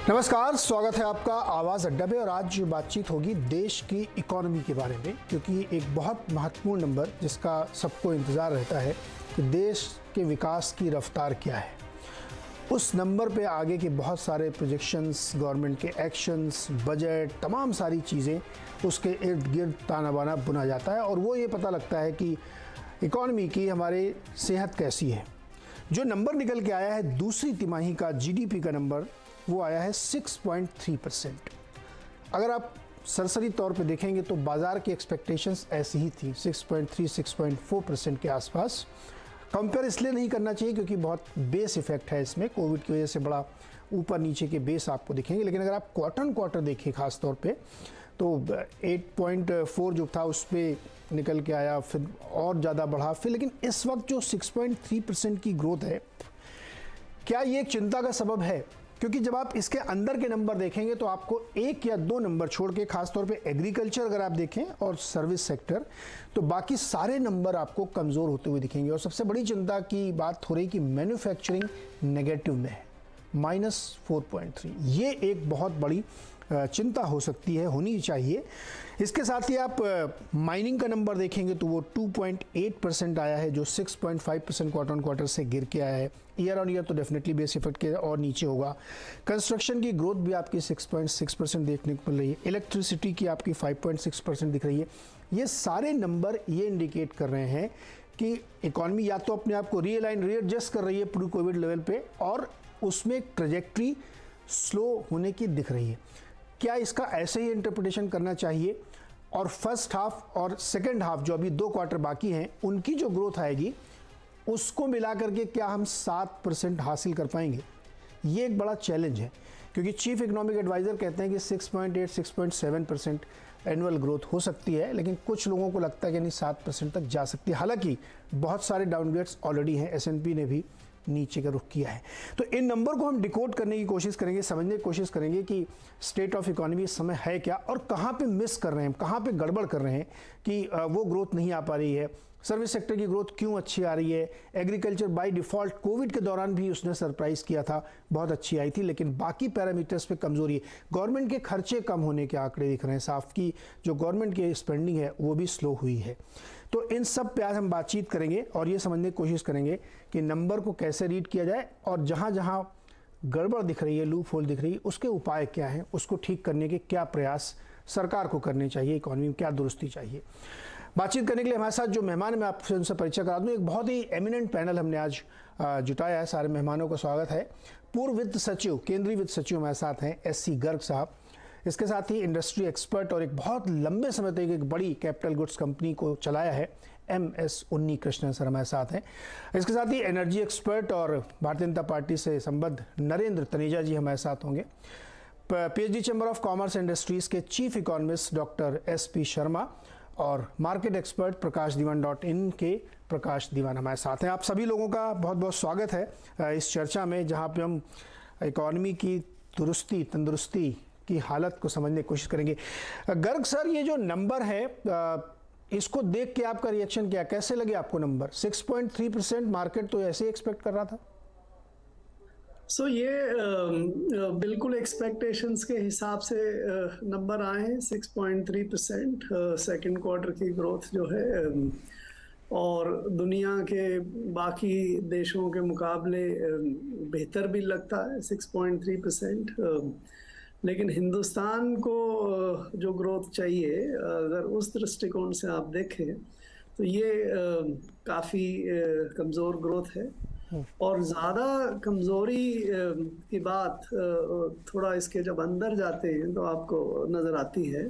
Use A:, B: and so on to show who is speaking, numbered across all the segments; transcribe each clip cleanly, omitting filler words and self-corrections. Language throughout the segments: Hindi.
A: नमस्कार, स्वागत है आपका आवाज़ अड्डा पे। और आज बातचीत होगी देश की इकोनॉमी के बारे में, क्योंकि एक बहुत महत्वपूर्ण नंबर जिसका सबको इंतज़ार रहता है कि देश के विकास की रफ्तार क्या है। उस नंबर पे आगे के बहुत सारे प्रोजेक्शंस, गवर्नमेंट के एक्शंस, बजट, तमाम सारी चीज़ें उसके इर्द गिर्द ताना बाना बुना जाता है और वो ये पता लगता है कि इकोनॉमी की हमारी सेहत कैसी है। जो नंबर निकल के आया है दूसरी तिमाही का जीडीपी का नंबर, वो आया है 6.3%। अगर आप सरसरी तौर पे देखेंगे तो बाजार की एक्सपेक्टेशंस ऐसी ही थी, 6.3 6.4% के आसपास। कंपेयर इसलिए नहीं करना चाहिए क्योंकि बहुत बेस इफेक्ट है इसमें, कोविड की वजह से बड़ा ऊपर नीचे के बेस आपको दिखेंगे। लेकिन अगर आप क्वार्टर देखें खास तौर पे तो 8.4 जो था उस पर निकल के आया, फिर और ज़्यादा बढ़ा, फिर लेकिन इस वक्त जो 6.3% की ग्रोथ है, क्या ये एक चिंता का सबब है? क्योंकि जब आप इसके अंदर के नंबर देखेंगे तो आपको एक या दो नंबर छोड़ के, खासतौर पे एग्रीकल्चर अगर आप देखें और सर्विस सेक्टर, तो बाकी सारे नंबर आपको कमज़ोर होते हुए दिखेंगे। और सबसे बड़ी चिंता की बात हो रही कि मैन्युफैक्चरिंग नेगेटिव में है, -4.3। ये एक बहुत बड़ी चिंता हो सकती है, होनी चाहिए। इसके साथ ही आप माइनिंग का नंबर देखेंगे तो वो 2.8% आया है, जो 6.5% क्वार्टर ऑन क्वार्टर से गिर के आया है। ईयर ऑन ईयर तो डेफिनेटली बेस इफेक्ट के और नीचे होगा। कंस्ट्रक्शन की ग्रोथ भी आपकी 6.6% देखने को मिल रही है। इलेक्ट्रिसिटी की आपकी 5.6% दिख रही है। ये सारे नंबर ये इंडिकेट कर रहे हैं कि इकॉनमी या तो अपने आप को रीएडजस्ट कर रही है प्री कोविड लेवल पे, और उसमें ट्रेजेक्ट्री स्लो होने की दिख रही है। क्या इसका ऐसे ही इंटरप्रिटेशन करना चाहिए? और फर्स्ट हाफ और सेकंड हाफ, जो अभी 2 क्वार्टर बाकी हैं, उनकी जो ग्रोथ आएगी उसको मिला करके क्या हम 7% हासिल कर पाएंगे? ये एक बड़ा चैलेंज है, क्योंकि चीफ इकोनॉमिक एडवाइज़र कहते हैं कि 6.8 6.7% एनुअल ग्रोथ हो सकती है, लेकिन कुछ लोगों को लगता है कि नहीं, 7% तक जा सकती है। हालांकि बहुत सारे डाउनग्रेड्स ऑलरेडी हैं, S&P ने भी नीचे का रुख किया है। तो इन नंबर को हम डिकोड करने की कोशिश करेंगे, समझने की कोशिश करेंगे कि स्टेट ऑफ इकोनॉमी इस समय है क्या और कहाँ पे मिस कर रहे हैं, कहाँ पे गड़बड़ कर रहे हैं कि वो ग्रोथ नहीं आ पा रही है। सर्विस सेक्टर की ग्रोथ क्यों अच्छी आ रही है? एग्रीकल्चर बाय डिफ़ॉल्ट कोविड के दौरान भी उसने सरप्राइज़ किया था, बहुत अच्छी आई थी, लेकिन बाकी पैरामीटर्स पे कमज़ोरी है। गवर्नमेंट के खर्चे कम होने के आंकड़े दिख रहे हैं साफ, की जो गवर्नमेंट की स्पेंडिंग है वो भी स्लो हुई है। तो इन सब पे आज हम बातचीत करेंगे और ये समझने की कोशिश करेंगे कि नंबर को कैसे रीड किया जाए और जहाँ जहाँ गड़बड़ दिख रही है, लूप होल दिख रही है, उसके उपाय क्या हैं, उसको ठीक करने के क्या प्रयास सरकार को करने चाहिए, इकोनॉमी में क्या दुरुस्ती चाहिए। बातचीत करने के लिए हमारे साथ जो मेहमान है, मैं आपसे उनसे परिचय करा दूं। एक बहुत ही एमिनेंट पैनल हमने आज जुटाया है। सारे मेहमानों का स्वागत है। पूर्व वित्त सचिव, केंद्रीय वित्त सचिव हमारे साथ हैं SC गर्ग साहब। इसके साथ ही इंडस्ट्री एक्सपर्ट और एक बहुत लंबे समय तक एक बड़ी कैपिटल गुड्स कंपनी को चलाया है, MS उन्नी कृष्णन सर हमारे साथ हैं। इसके साथ ही एनर्जी एक्सपर्ट और भारतीय जनता पार्टी से संबद्ध नरेंद्र तनेजा जी हमारे साथ होंगे। PhD chamber of commerce industries के chief economist doctor SP Sharma और मार्केट एक्सपर्ट प्रकाश दीवान.in के प्रकाश दीवान हमारे साथ हैं। आप सभी लोगों का बहुत बहुत स्वागत है इस चर्चा में, जहाँ पे हम इकोनॉमी की दुरुस्ती, तंदुरुस्ती की हालत को समझने की कोशिश करेंगे। गर्ग सर, ये जो नंबर है इसको देख के आपका रिएक्शन क्या, कैसे लगे आपको नंबर? 6.3%, मार्केट तो ऐसे ही एक्सपेक्ट कर रहा था।
B: ये बिल्कुल एक्सपेक्टेशंस के हिसाब से नंबर आए हैं। 6.3% सेकेंड क्वार्टर की ग्रोथ जो है, और दुनिया के बाकी देशों के मुकाबले बेहतर भी लगता है 6.3%। लेकिन हिंदुस्तान को जो ग्रोथ चाहिए, अगर उस दृष्टिकोण से आप देखें तो ये काफ़ी कमज़ोर ग्रोथ है। और ज़्यादा कमज़ोरी की बात थोड़ा इसके जब अंदर जाते हैं तो आपको नज़र आती है।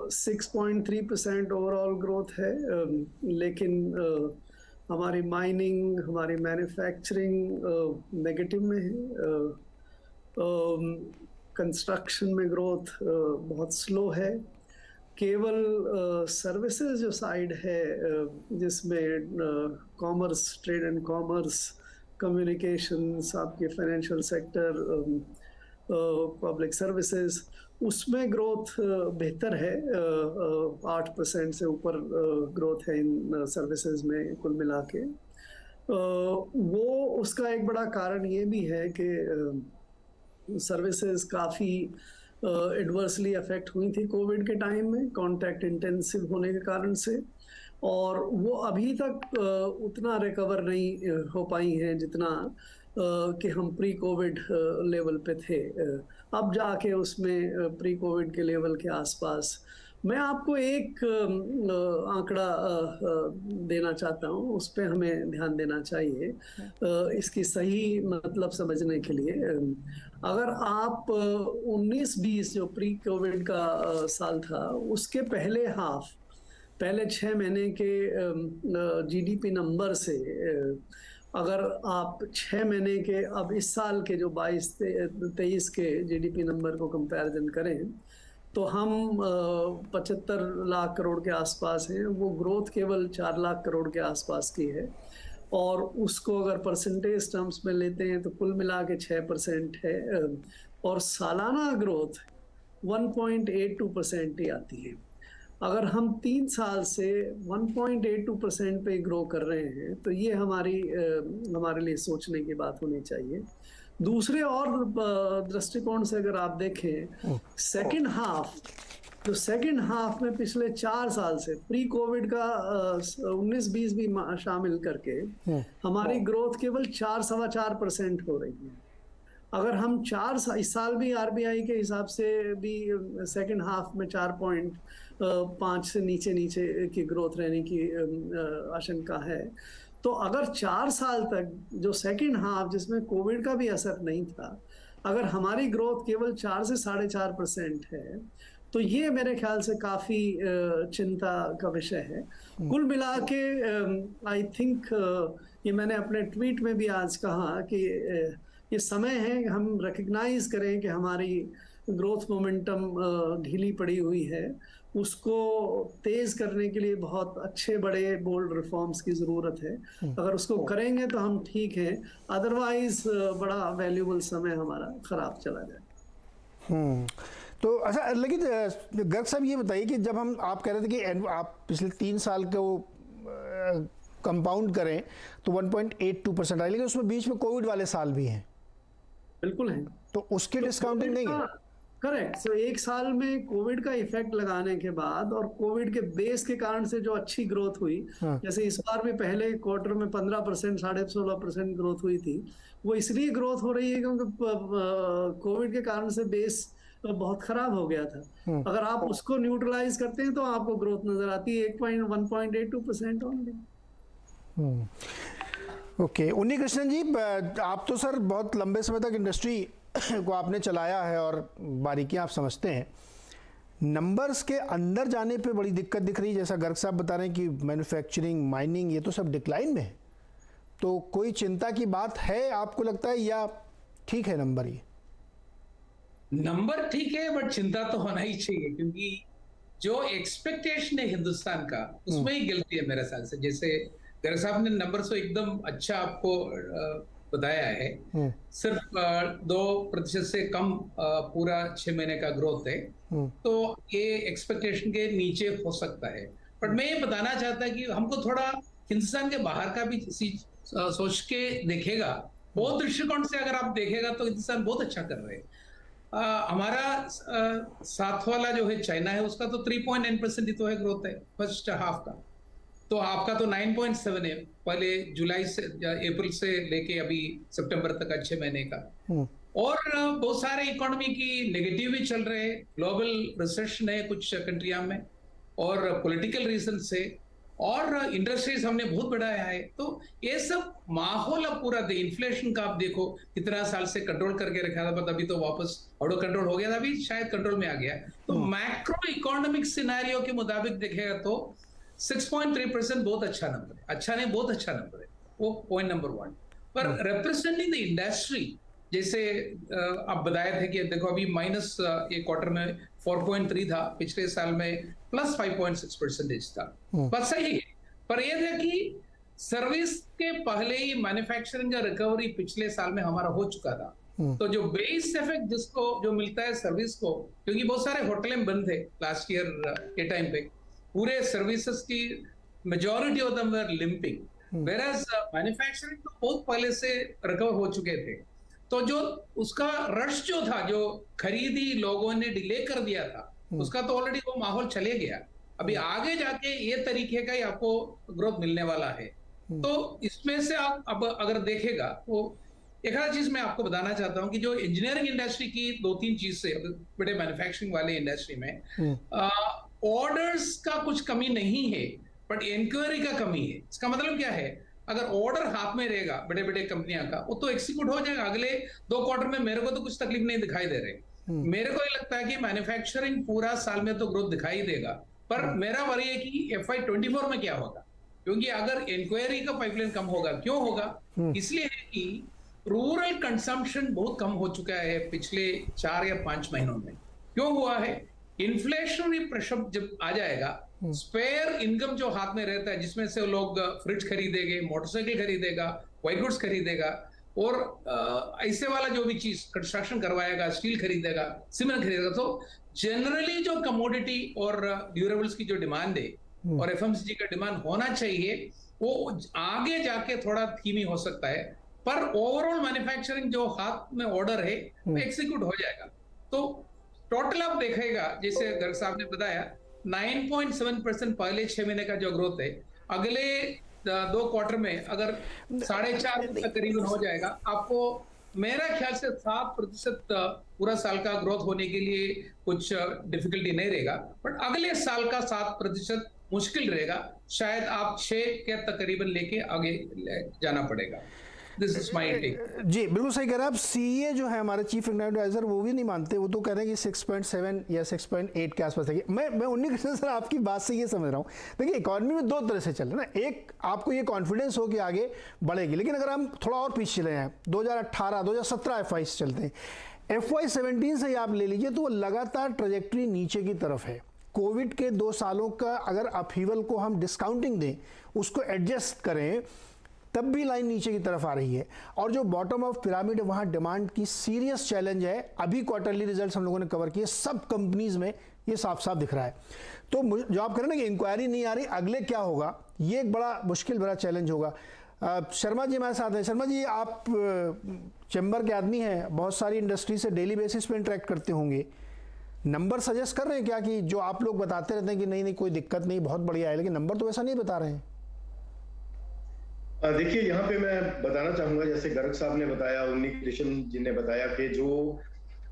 B: 6.3% ओवरऑल ग्रोथ है, लेकिन हमारी माइनिंग, हमारी मैन्युफैक्चरिंग नेगेटिव में है। कंस्ट्रक्शन में ग्रोथ बहुत स्लो है। केवल सर्विसेज जो साइड है, जिसमें commerce, trade and commerce, communications, आपके फाइनेंशियल सेक्टर, पब्लिक सर्विसेज, उसमें ग्रोथ बेहतर है। 8% से ऊपर ग्रोथ है इन सर्विसेज में कुल मिला के। वो उसका एक बड़ा कारण ये भी है कि सर्विसेज काफ़ी एडवर्सली अफेक्ट हुई थी कोविड के टाइम में, कॉन्टैक्ट इंटेंसिव होने के कारण से, और वो अभी तक उतना रिकवर नहीं हो पाई हैं जितना कि हम प्री कोविड लेवल पे थे। अब जाके उसमें प्री कोविड के लेवल के आसपास। मैं आपको एक आंकड़ा देना चाहता हूँ, उस पे हमें ध्यान देना चाहिए इसकी सही मतलब समझने के लिए। अगर आप 19-20 जो प्री कोविड का साल था, उसके पहले 6 महीने के जीडीपी नंबर से अगर आप 6 महीने के अब इस साल के जो 22-23 के जीडीपी नंबर को कंपैरिजन करें, तो हम 75 लाख करोड़ के आसपास हैं। वो ग्रोथ केवल 4 लाख करोड़ के आसपास की है, और उसको अगर परसेंटेज टर्म्स में लेते हैं तो कुल मिला के 6% है, और सालाना ग्रोथ 1.82% ही आती है। अगर हम 3 साल से 1.82% पे ग्रो कर रहे हैं, तो ये हमारे लिए सोचने की बात होनी चाहिए। दूसरे और दृष्टिकोण से अगर आप देखें, सेकंड हाफ में पिछले 4 साल से प्री कोविड का 19-20 भी शामिल करके हमारी ग्रोथ केवल 4-4.25% हो रही है। अगर हम इस साल भी आरबीआई के हिसाब से भी सेकंड हाफ में 4.5 से नीचे की ग्रोथ रहने की आशंका है। तो अगर 4 साल तक जो सेकंड हाफ जिसमें कोविड का भी असर नहीं था, अगर हमारी ग्रोथ केवल 4 से 4.5% है, तो ये मेरे ख्याल से काफ़ी चिंता का विषय है। कुल मिला के आई थिंक ये मैंने अपने ट्वीट में भी आज कहा कि ये समय है हम रिकग्नाइज करें कि हमारी ग्रोथ मोमेंटम ढीली पड़ी हुई है। उसको तेज करने के लिए बहुत अच्छे बड़े बोल्ड रिफॉर्म्स की ज़रूरत है। अगर उसको करेंगे तो हम ठीक हैं, अदरवाइज बड़ा वैल्यूबल समय हमारा ख़राब चला जाए।
A: तो अच्छा, लेकिन गर्ग साहब ये बताइए कि जब आप कह रहे थे कि आप पिछले 3 साल को कंपाउंड करें तो 1.82% आए, लेकिन उसमें बीच में कोविड वाले साल भी हैं।
B: बिल्कुल है,
A: तो उसकी डिस्काउंटिंग नहीं है।
B: करेक्ट। सो एक साल में कोविड का इफेक्ट लगाने के बाद और कोविड के बेस के कारण से जो अच्छी ग्रोथ हुई, जैसे इस बार भी पहले क्वार्टर में 15%, 16.5% ग्रोथ हुई थी, वो इसलिए ग्रोथ हो रही है क्योंकि कोविड के कारण से बेस बहुत खराब हो गया था। अगर आप उसको न्यूट्रलाइज करते हैं तो आपको ग्रोथ नजर आती है 1.82% ओनली।
A: ओके, उन्नी कृष्णन जी, आप तो सर बहुत लंबे समय तक इंडस्ट्री को आपने चलाया है और बारीकियां आप समझते हैं। नंबर्स के अंदर जाने पे बड़ी दिक्कत दिख रही है, जैसा गर्ग साहब बता रहे हैं कि मैन्युफैक्चरिंग, माइनिंग, ये तो सब डिक्लाइन में है। तो कोई चिंता की बात है आपको लगता है, या ठीक है नंबर? ये
C: नंबर ठीक है, बट चिंता तो होना ही चाहिए, क्योंकि जो एक्सपेक्टेशन है हिंदुस्तान का, उसमें ही गिलती है मेरे ख्याल से। जैसे गर्ग साहब ने नंबर तो एकदम अच्छा आपको बताया है, सिर्फ 2% से कम पूरा 6 महीने का ग्रोथ है, तो ये एक्सपेक्टेशन के नीचे हो सकता है। बट मैं ये बताना चाहता कि हमको थोड़ा हिंदुस्तान के बाहर का भी सोच के देखेगा। बहुत दृष्टिकोण से अगर आप देखेगा तो हिंदुस्तान बहुत अच्छा कर रहे हैं। हमारा साथ वाला जो है चाइना है, उसका तो 3.9% ही तो है ग्रोथ है फर्स्ट हाफ का, तो आपका तो 9.7 है पहले जुलाई से अप्रैल से लेके अभी सितंबर तक, अच्छे महीने का। और बहुत सारे इकोनॉमी की नेगेटिव भी चल रहे हैं, ग्लोबल रिसेशन है कुछ कंट्रियां में, और पॉलिटिकल रीजन से, और इंडस्ट्रीज हमने बहुत बढ़ाया है। तो ये सब माहौल अब पूरा इन्फ्लेशन का आप देखो कितना साल से कंट्रोल करके रखा था, बट अभी तो वापस आउट ऑफ कंट्रोल हो गया था, अभी शायद कंट्रोल में आ गया। तो मैक्रो इकोनॉमिक सिनेरियो के मुताबिक देखेगा तो 6.3% बहुत अच्छा नंबर है, अच्छा नहीं बहुत अच्छा नंबर है, वो पॉइंट नंबर 1। पर रिप्रेजेंटिंग द इंडस्ट्री, जैसे आप बताए थे कि देखो अभी माइनस एक क्वार्टर में 4.3 था, पिछले साल में प्लस 5.6% था, बस सही है। पर यह था कि सर्विस के पहले ही मैन्युफैक्चरिंग का रिकवरी पिछले साल में हमारा हो चुका था, तो जो बेस इफेक्ट जिसको जो मिलता है सर्विस को, क्योंकि बहुत सारे होटलें बंद थे लास्ट ईयर के टाइम पे, पूरे सर्विसेज की majority of them were limping, whereas manufacturing तो बहुत पहले से रिकवर हो चुके थे। तो जो उसका रश जो था, जो खरीदी लोगों ने डिले कर दिया था, उसका तो ऑलरेडी वो माहौल चले गया। अभी आगे जाके ये तरीके का ही आपको ग्रोथ मिलने वाला है। तो इसमें से आप अब अगर देखेगा तो एक आध चीज मैं आपको बताना चाहता हूं कि जो इंजीनियरिंग इंडस्ट्री की दो तीन चीज से, बड़े मैन्युफैक्चरिंग वाले इंडस्ट्री में ऑर्डर्स का कुछ कमी नहीं है, बट इंक्वायरी का कमी है। इसका मतलब क्या है, अगर ऑर्डर हाथ में रहेगा बड़े बड़े कंपनियां का, वो तो एग्जीक्यूट हो जाएगा अगले 2 क्वार्टर में। मेरे को तो कुछ तकलीफ नहीं दिखाई दे रही। मेरे को ये लगता है कि मैन्युफैक्चरिंग पूरा साल में तो ग्रोथ दिखाई देगा, पर मेरा वरी है कि FY24 में क्या होगा, क्योंकि अगर इंक्वायरी का पाइपलाइन कम होगा, क्यों होगा, इसलिए है कि रूरल कंजम्पशन बहुत कम हो चुका है पिछले 4 या 5 महीनों में। क्यों हुआ है, इन्फ्लेशनरी प्रेशर जब आ जाएगा, स्पेयर इनकम जो हाथ में रहता है, जिसमें से लोग फ्रिज खरीदेंगे, मोटरसाइकिल खरीदेगा, व्हाइट गुड्स खरीदेगा, और ऐसे वाला जो भी चीज कंस्ट्रक्शन करवाएगा, स्टील खरीदेगा, सीमेंट खरीदेगा, तो जनरली जो कमोडिटी और ड्यूरेबल्स की जो डिमांड है और FMCG का डिमांड होना चाहिए, वो आगे जाके थोड़ा धीमी हो सकता है, पर ओवरऑल मैन्युफैक्चरिंग जो हाथ में ऑर्डर है वो एग्जीक्यूट हो जाएगा। तो टोटल आप देखेगा, जैसे गर्ग साहब ने बताया, 9.7% पहले 6 महीने का जो ग्रोथ है, अगले 2 क्वार्टर में अगर 4.5 तक करीबन हो जाएगा, आपको मेरा ख्याल से 7% पूरा साल का ग्रोथ होने के लिए कुछ डिफिकल्टी नहीं रहेगा, बट अगले साल का 7% मुश्किल रहेगा। शायद आप 6 के तकरीबन लेके आगे जाना पड़ेगा। This is my take.
A: जी बिल्कुल सही कह रहे हैं आप। सीए जो है हमारे चीफ इकोनॉमिक एडवाइजर, वो भी नहीं मानते, वो तो कह रहे हैं कि 6.7 या 6.8 के आसपास है। मैं उन्हीं कृष्ण सर आपकी बात से ये समझ रहा हूँ, देखिए इकोनॉमी में 2 तरह से चल रहा है ना। एक, आपको ये कॉन्फिडेंस हो कि आगे बढ़ेगी, लेकिन अगर हम थोड़ा और पीछे चले हैं, 2018 2017 FY से चलते हैं, FY17 से आप ले लीजिए तो वो लगातार ट्रेजेक्ट्री नीचे की तरफ है। कोविड के 2 सालों का अगर अपहीवल को हम डिस्काउंटिंग दें, उसको एडजस्ट करें, तब भी लाइन नीचे की तरफ आ रही है। और जो बॉटम ऑफ पिरामिड है, वहाँ डिमांड की सीरियस चैलेंज है। अभी क्वार्टरली रिजल्ट्स हम लोगों ने कवर किए, सब कंपनीज में ये साफ साफ दिख रहा है। तो जो आप कह रहे हैं ना कि इंक्वायरी नहीं आ रही, अगले क्या होगा, ये एक बड़ा मुश्किल भरा चैलेंज होगा। शर्मा जी हमारे साथ हैं। शर्मा जी, आप चैम्बर के आदमी हैं, बहुत सारी इंडस्ट्री से डेली बेसिस पे इंटरेक्ट करते होंगे, नंबर सजेस्ट कर रहे हैं क्या कि जो आप लोग बताते रहते हैं कि नहीं नहीं कोई दिक्कत नहीं, बहुत बढ़िया है, लेकिन नंबर तो वैसा नहीं बता रहे हैं?
D: देखिए, यहाँ पे मैं बताना चाहूंगा, जैसे गर्ग साहब ने बताया, उन्नी कृष्ण जी ने बताया कि जो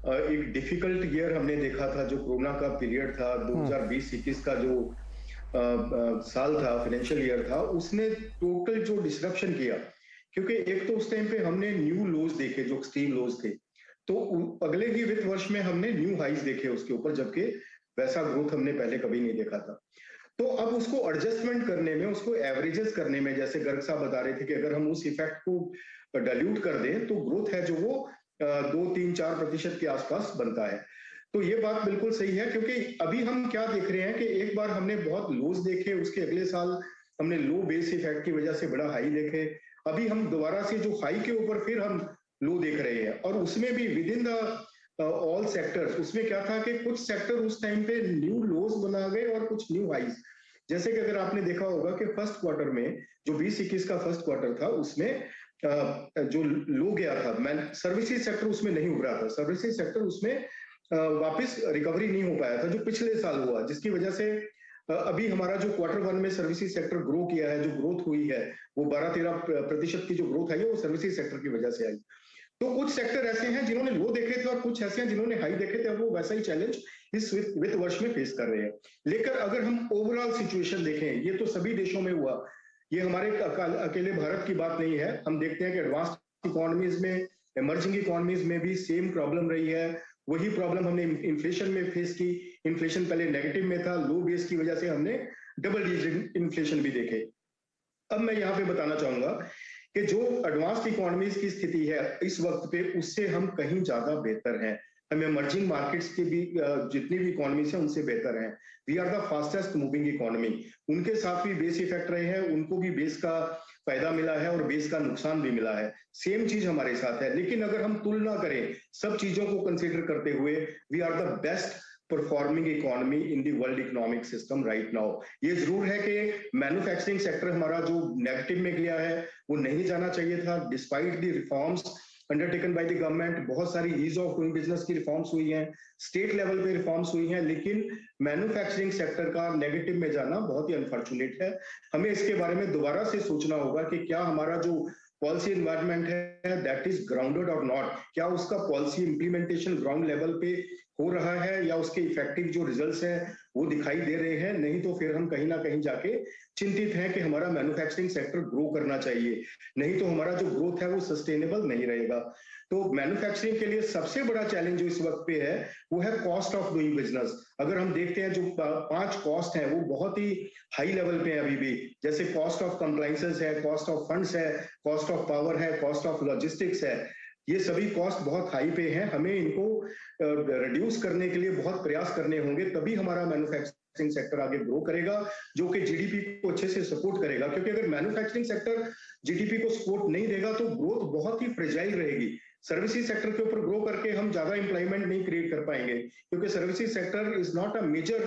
D: एक डिफिकल्ट ईयर हमने देखा था, जो कोरोना का पीरियड था, 2020-21 का जो साल था, फाइनेंशियल ईयर था, उसने टोटल जो डिसरप्शन किया, क्योंकि एक तो उस टाइम पे हमने न्यू लोज देखे जो एक्सट्रीम लोज थे, तो अगले ही वित्त वर्ष में हमने न्यू हाइज देखे उसके ऊपर, जबकि वैसा ग्रोथ हमने पहले कभी नहीं देखा था। तो अब उसको एडजस्टमेंट करने में, उसको एवरेजेस करने में, जैसे गर्ग साहब बता रहे थे कि अगर हम उस इफेक्ट को डाइल्यूट कर दें तो ग्रोथ है जो वो 2-3-4% के आसपास बनता है। तो ये बात बिल्कुल सही है, क्योंकि अभी हम क्या देख रहे हैं कि एक बार हमने बहुत लोज देखे, उसके अगले साल हमने लो बेस इफेक्ट की वजह से बड़ा हाई देखे, अभी हम दोबारा से जो हाई के ऊपर फिर हम लो देख रहे हैं, और उसमें भी with in the all sectors. उसमें क्या था कि कुछ सेक्टर उस टाइम पे न्यू लोज बना गए और कुछ न्यू हाइज। जैसे कि अगर आपने देखा होगा कि फर्स्ट क्वार्टर में जो 20-21 का फर्स्ट क्वार्टर था, उसमें जो लो गया था, सर्विसेज सेक्टर उसमें नहीं उभरा था, सर्विसेज सेक्टर उसमें वापस रिकवरी नहीं हो पाया था जो पिछले साल हुआ, जिसकी वजह से अभी हमारा जो क्वार्टर 1 में सर्विसेज सेक्टर ग्रो किया है, जो ग्रोथ हुई है वो 12-13% की जो ग्रोथ आई है वो सर्विसेज सेक्टर की वजह से आई। तो कुछ सेक्टर ऐसे हैं जिन्होंने लो देखे थे और कुछ ऐसे हैं जिन्होंने हाई देखे थे, वो वैसा ही चैलेंज इस वित्त वर्ष में फेस कर रहे हैं। लेकिन अगर हम ओवरऑल सिचुएशन देखें, ये तो सभी देशों में हुआ, ये हमारे अकेले भारत की बात नहीं है। हम देखते हैं कि एडवांस्ड इकोनॉमीज में, इमर्जिंग इकोनॉमीज में भी सेम प्रॉब्लम रही है। वही प्रॉब्लम हमने इन्फ्लेशन में फेस की। इन्फ्लेशन पहले नेगेटिव में था, लो बेस की वजह से हमने डबल डिजिट इन्फ्लेशन भी देखे। अब मैं यहाँ पे बताना चाहूंगा कि जो एडवांस्ड इकोनॉमीज की स्थिति है इस वक्त पे, उससे हम कहीं ज्यादा बेहतर हैं। हम इमर्जिंग मार्केट्स के भी जितनी भी इकोनॉमीज हैं उनसे बेहतर हैं। We are the fastest moving economy. उनके साथ भी बेस इफेक्ट रहे हैं, उनको भी बेस का फायदा मिला है और बेस का नुकसान भी मिला है। सेम चीज हमारे साथ है, लेकिन अगर हम तुलना करें सब चीजों को कंसिडर करते हुए, we are the best performing economy in the world economic system right now. ये जरूर है कि मैन्युफैक्चरिंग सेक्टर हमारा जो नेगेटिव में गया है वो नहीं जाना चाहिए था, despite the reforms undertaken by the government, बहुत सारी ईज ऑफ डूइंग बिजनेस की रिफॉर्म्स हुई हैं, स्टेट लेवल पे रिफॉर्म्स हुई हैं, लेकिन मैन्युफैक्चरिंग सेक्टर का नेगेटिव में जाना बहुत ही अनफॉर्चुनेट है। हमें इसके बारे में दोबारा से सोचना होगा कि क्या हमारा जो पॉलिसी एनवायरनमेंट है दैट इज ग्राउंडेड और नॉट, क्या उसका पॉलिसी इंप्लीमेंटेशन ग्राउंड लेवल पे हो रहा है या उसके इफेक्टिव जो रिजल्ट्स हैं वो दिखाई दे रहे हैं। नहीं तो फिर हम कहीं ना कहीं जाके चिंतित हैं कि हमारा मैन्युफैक्चरिंग सेक्टर ग्रो करना चाहिए, नहीं तो हमारा जो ग्रोथ है वो सस्टेनेबल नहीं रहेगा। तो मैन्युफैक्चरिंग के लिए सबसे बड़ा चैलेंज जो इस वक्त पे है वो है कॉस्ट ऑफ डूइंग बिजनेस। अगर हम देखते हैं जो 5 कॉस्ट हैं वो बहुत ही हाई लेवल पे हैं अभी भी, जैसे कॉस्ट ऑफ कंप्लायंसेस है, कॉस्ट ऑफ फंड्स है, कॉस्ट ऑफ पावर है, कॉस्ट ऑफ लॉजिस्टिक्स है, ये सभी कॉस्ट बहुत हाई पे हैं। हमें इनको रिड्यूस करने के लिए बहुत प्रयास करने होंगे, तभी हमारा मैन्युफैक्चरिंग सेक्टर आगे ग्रो करेगा, जो कि जीडीपी को अच्छे से सपोर्ट करेगा। क्योंकि अगर मैन्युफैक्चरिंग सेक्टर जीडीपी को सपोर्ट नहीं देगा तो ग्रोथ बहुत ही फ्रेजाइल रहेगी। सर्विसेज सेक्टर के ऊपर ग्रो करके हम ज्यादा एम्प्लॉयमेंट नहीं क्रिएट कर पाएंगे, क्योंकि services sector is not a major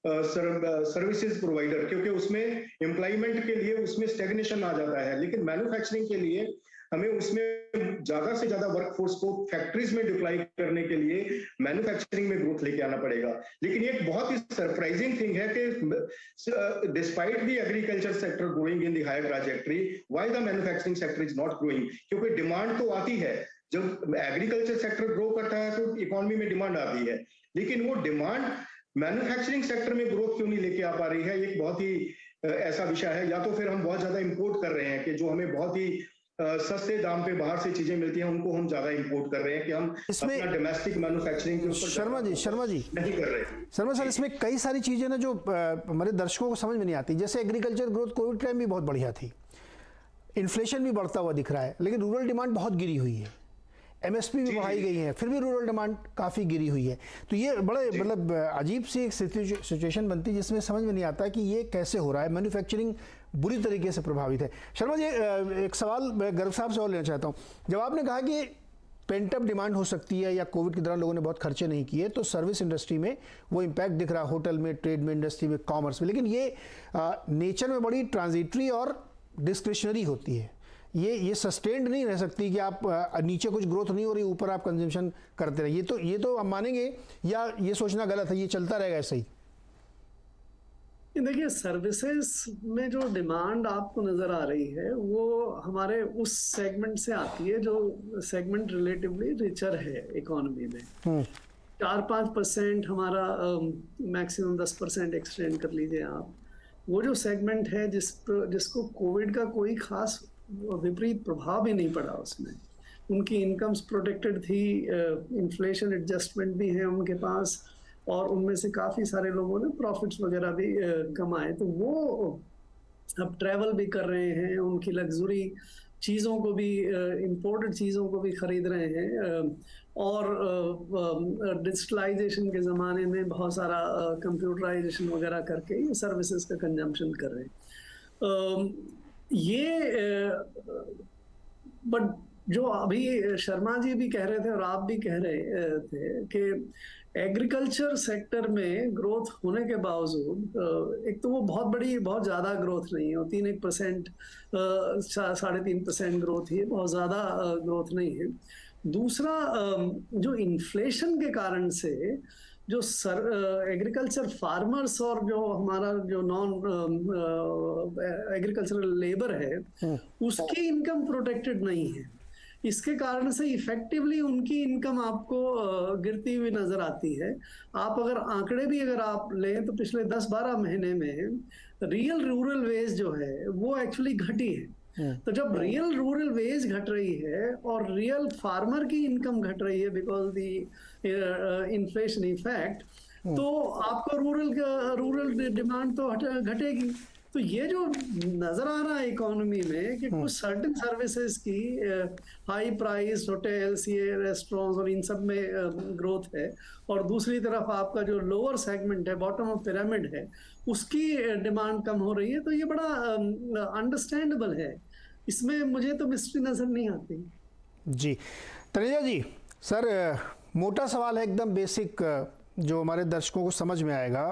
D: services provider, क्योंकि उसमें एम्प्लॉयमेंट के लिए उसमें स्टेग्नेशन आ जाता है। लेकिन मैन्युफैक्चरिंग के लिए हमें उसमें ज्यादा से ज्यादा वर्कफोर्स को फैक्ट्रीज में डिप्लॉय करने के लिए मैन्युफैक्चरिंग में ग्रोथ लेके आना पड़ेगा। लेकिन एक बहुत ही सरप्राइजिंग थिंग है कि despite the agriculture sector growing in the higher trajectory, why the manufacturing sector is not growing? क्योंकि डिमांड तो आती है, जब एग्रीकल्चर सेक्टर ग्रो करता है तो इकोनॉमी में डिमांड आती है, लेकिन वो डिमांड मैन्युफैक्चरिंग सेक्टर में ग्रोथ क्यों नहीं लेके आ पा रही है? एक बहुत ही ऐसा विषय है। या तो फिर हम बहुत ज्यादा इंपोर्ट कर रहे हैं कि जो हमें बहुत ही सस्ते दाम पे बाहर से चीजें मिलती हैं उनको हम ज्यादा इंपोर्ट कर रहे हैं कि हम अपना डोमेस्टिक मैन्युफैक्चरिंग के ऊपर
A: शर्मा जी
D: नहीं कर रहे।
A: शर्मा सर, इसमें कई सारी चीजें ना जो हमारे दर्शकों को समझ में नहीं आती। जैसे एग्रीकल्चर ग्रोथ कोविड टाइम भी बहुत बढ़िया थी, इन्फ्लेशन भी बढ़ता हुआ दिख रहा है, लेकिन रूरल डिमांड बहुत गिरी हुई है, एमएसपी भी बढ़ाई गई है, फिर भी रूरल डिमांड काफ़ी गिरी हुई है। तो ये बड़े मतलब अजीब सी एक सिचुएशन बनती है जिसमें समझ में नहीं आता कि ये कैसे हो रहा है। मैन्युफैक्चरिंग बुरी तरीके से प्रभावित है। शर्मा जी, एक सवाल मैं गर्ग साहब से और लेना चाहता हूँ। जब आपने कहा कि पेंटअप डिमांड हो सकती है या कोविड के दौरान लोगों ने बहुत खर्चे नहीं किए, तो सर्विस इंडस्ट्री में वो इम्पैक्ट दिख रहा है, होटल में, ट्रेड में, इंडस्ट्री में, कॉमर्स में। लेकिन ये नेचर में बड़ी ट्रांजिटरी और डिस्क्रिशनरी होती है, ये सस्टेन्ड नहीं रह सकती कि आप नीचे कुछ ग्रोथ नहीं हो रही, ऊपर आप कंजम्पशन करते रहे। ये तो हम मानेंगे, या ये सोचना गलत है, ये चलता रहेगा ऐसे ही?
B: देखिए, सर्विसेज में जो डिमांड आपको नजर आ रही है वो हमारे उस सेगमेंट से आती है जो सेगमेंट रिलेटिवली रिचर है इकोनॉमी में। 4-5% हमारा मैक्सिमम 10% एक्सटेंड कर लीजिए आप। वो जो सेगमेंट है जिसको कोविड का कोई खास विपरीत प्रभाव भी नहीं पड़ा, उसमें उनकी इनकम्स प्रोटेक्टेड थी, इन्फ्लेशन एडजस्टमेंट भी है उनके पास, और उनमें से काफ़ी सारे लोगों ने प्रॉफिट्स वगैरह भी कमाए। तो वो अब ट्रैवल भी कर रहे हैं, उनकी लग्जरी चीज़ों को भी, इम्पोर्टेड चीज़ों को भी खरीद रहे हैं, और डिजिटलाइजेशन के ज़माने में बहुत सारा कंप्यूटराइजेशन वगैरह करके ये सर्विसेज का कंजम्पशन कर रहे हैं। बट जो अभी शर्मा जी भी कह रहे थे और आप भी कह रहे थे कि एग्रीकल्चर सेक्टर में ग्रोथ होने के बावजूद, एक तो वो बहुत ज़्यादा ग्रोथ नहीं है, वो 3-1%, 3.5% ग्रोथ ही है, बहुत ज़्यादा ग्रोथ नहीं है। दूसरा, जो इन्फ्लेशन के कारण से जो एग्रीकल्चर फार्मर्स और जो हमारा जो नॉन एग्रीकल्चरल लेबर है उसकी इनकम प्रोटेक्टेड नहीं है। इसके कारण से इफेक्टिवली उनकी इनकम आपको गिरती हुई नजर आती है। आप अगर आंकड़े भी अगर आप लें तो पिछले 10-12 महीने में रियल रूरल वेज जो है वो एक्चुअली घटी है। तो जब रियल रूरल वेज घट रही है और रियल फार्मर की इनकम घट रही है बिकॉज द इन्फ्लेशन इफेक्ट, तो आपको रूरल डिमांड तो घटेगी। तो ये जो नजर आ रहा है इकोनॉमी में कि कुछ सर्टेन सर्विसेज की हाई प्राइस होटल्स, ये रेस्टोरेंट्स और इन सब में ग्रोथ है, और दूसरी तरफ आपका जो लोअर सेगमेंट है, बॉटम ऑफ पिरामिड है, उसकी डिमांड कम हो रही है। तो ये बड़ा अंडरस्टैंडेबल है, इसमें मुझे तो मिस्ट्री नजर नहीं आती।
A: जी तनेजा जी, सर मोटा सवाल है, एकदम बेसिक, जो हमारे दर्शकों को समझ में आएगा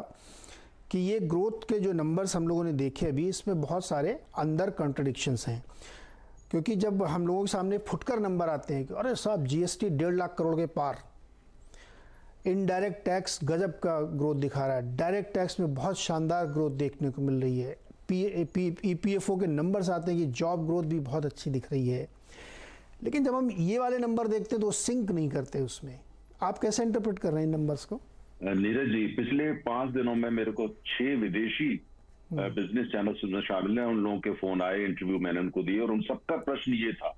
A: कि ये ग्रोथ के जो नंबर्स हम लोगों ने देखे अभी, इसमें बहुत सारे अंदर कॉन्ट्रडिक्शंस हैं। क्योंकि जब हम लोगों के सामने फुटकर नंबर आते हैं कि अरे साहब जीएसटी 1.5 लाख करोड़ के पार, इनडायरेक्ट टैक्स गजब का ग्रोथ दिखा रहा है, डायरेक्ट टैक्स में बहुत शानदार ग्रोथ देखने को मिल रही है, ईपीएफओ के नंबर्स आते हैं कि जॉब ग्रोथ भी बहुत अच्छी दिख रही है, लेकिन जब हम ये वाले नंबर देखते हैं तो सिंक नहीं करते उसमें। आप कैसे इंटरप्रेट कर रहे हैं इन नंबर्स को?
E: नीरज जी, पिछले 5 दिनों में मेरे को 6 विदेशी बिजनेस चैनल्स में शामिल हैं, उन लोगों के फोन आए, इंटरव्यू मैंने उनको दिए और उन सबका प्रश्न ये था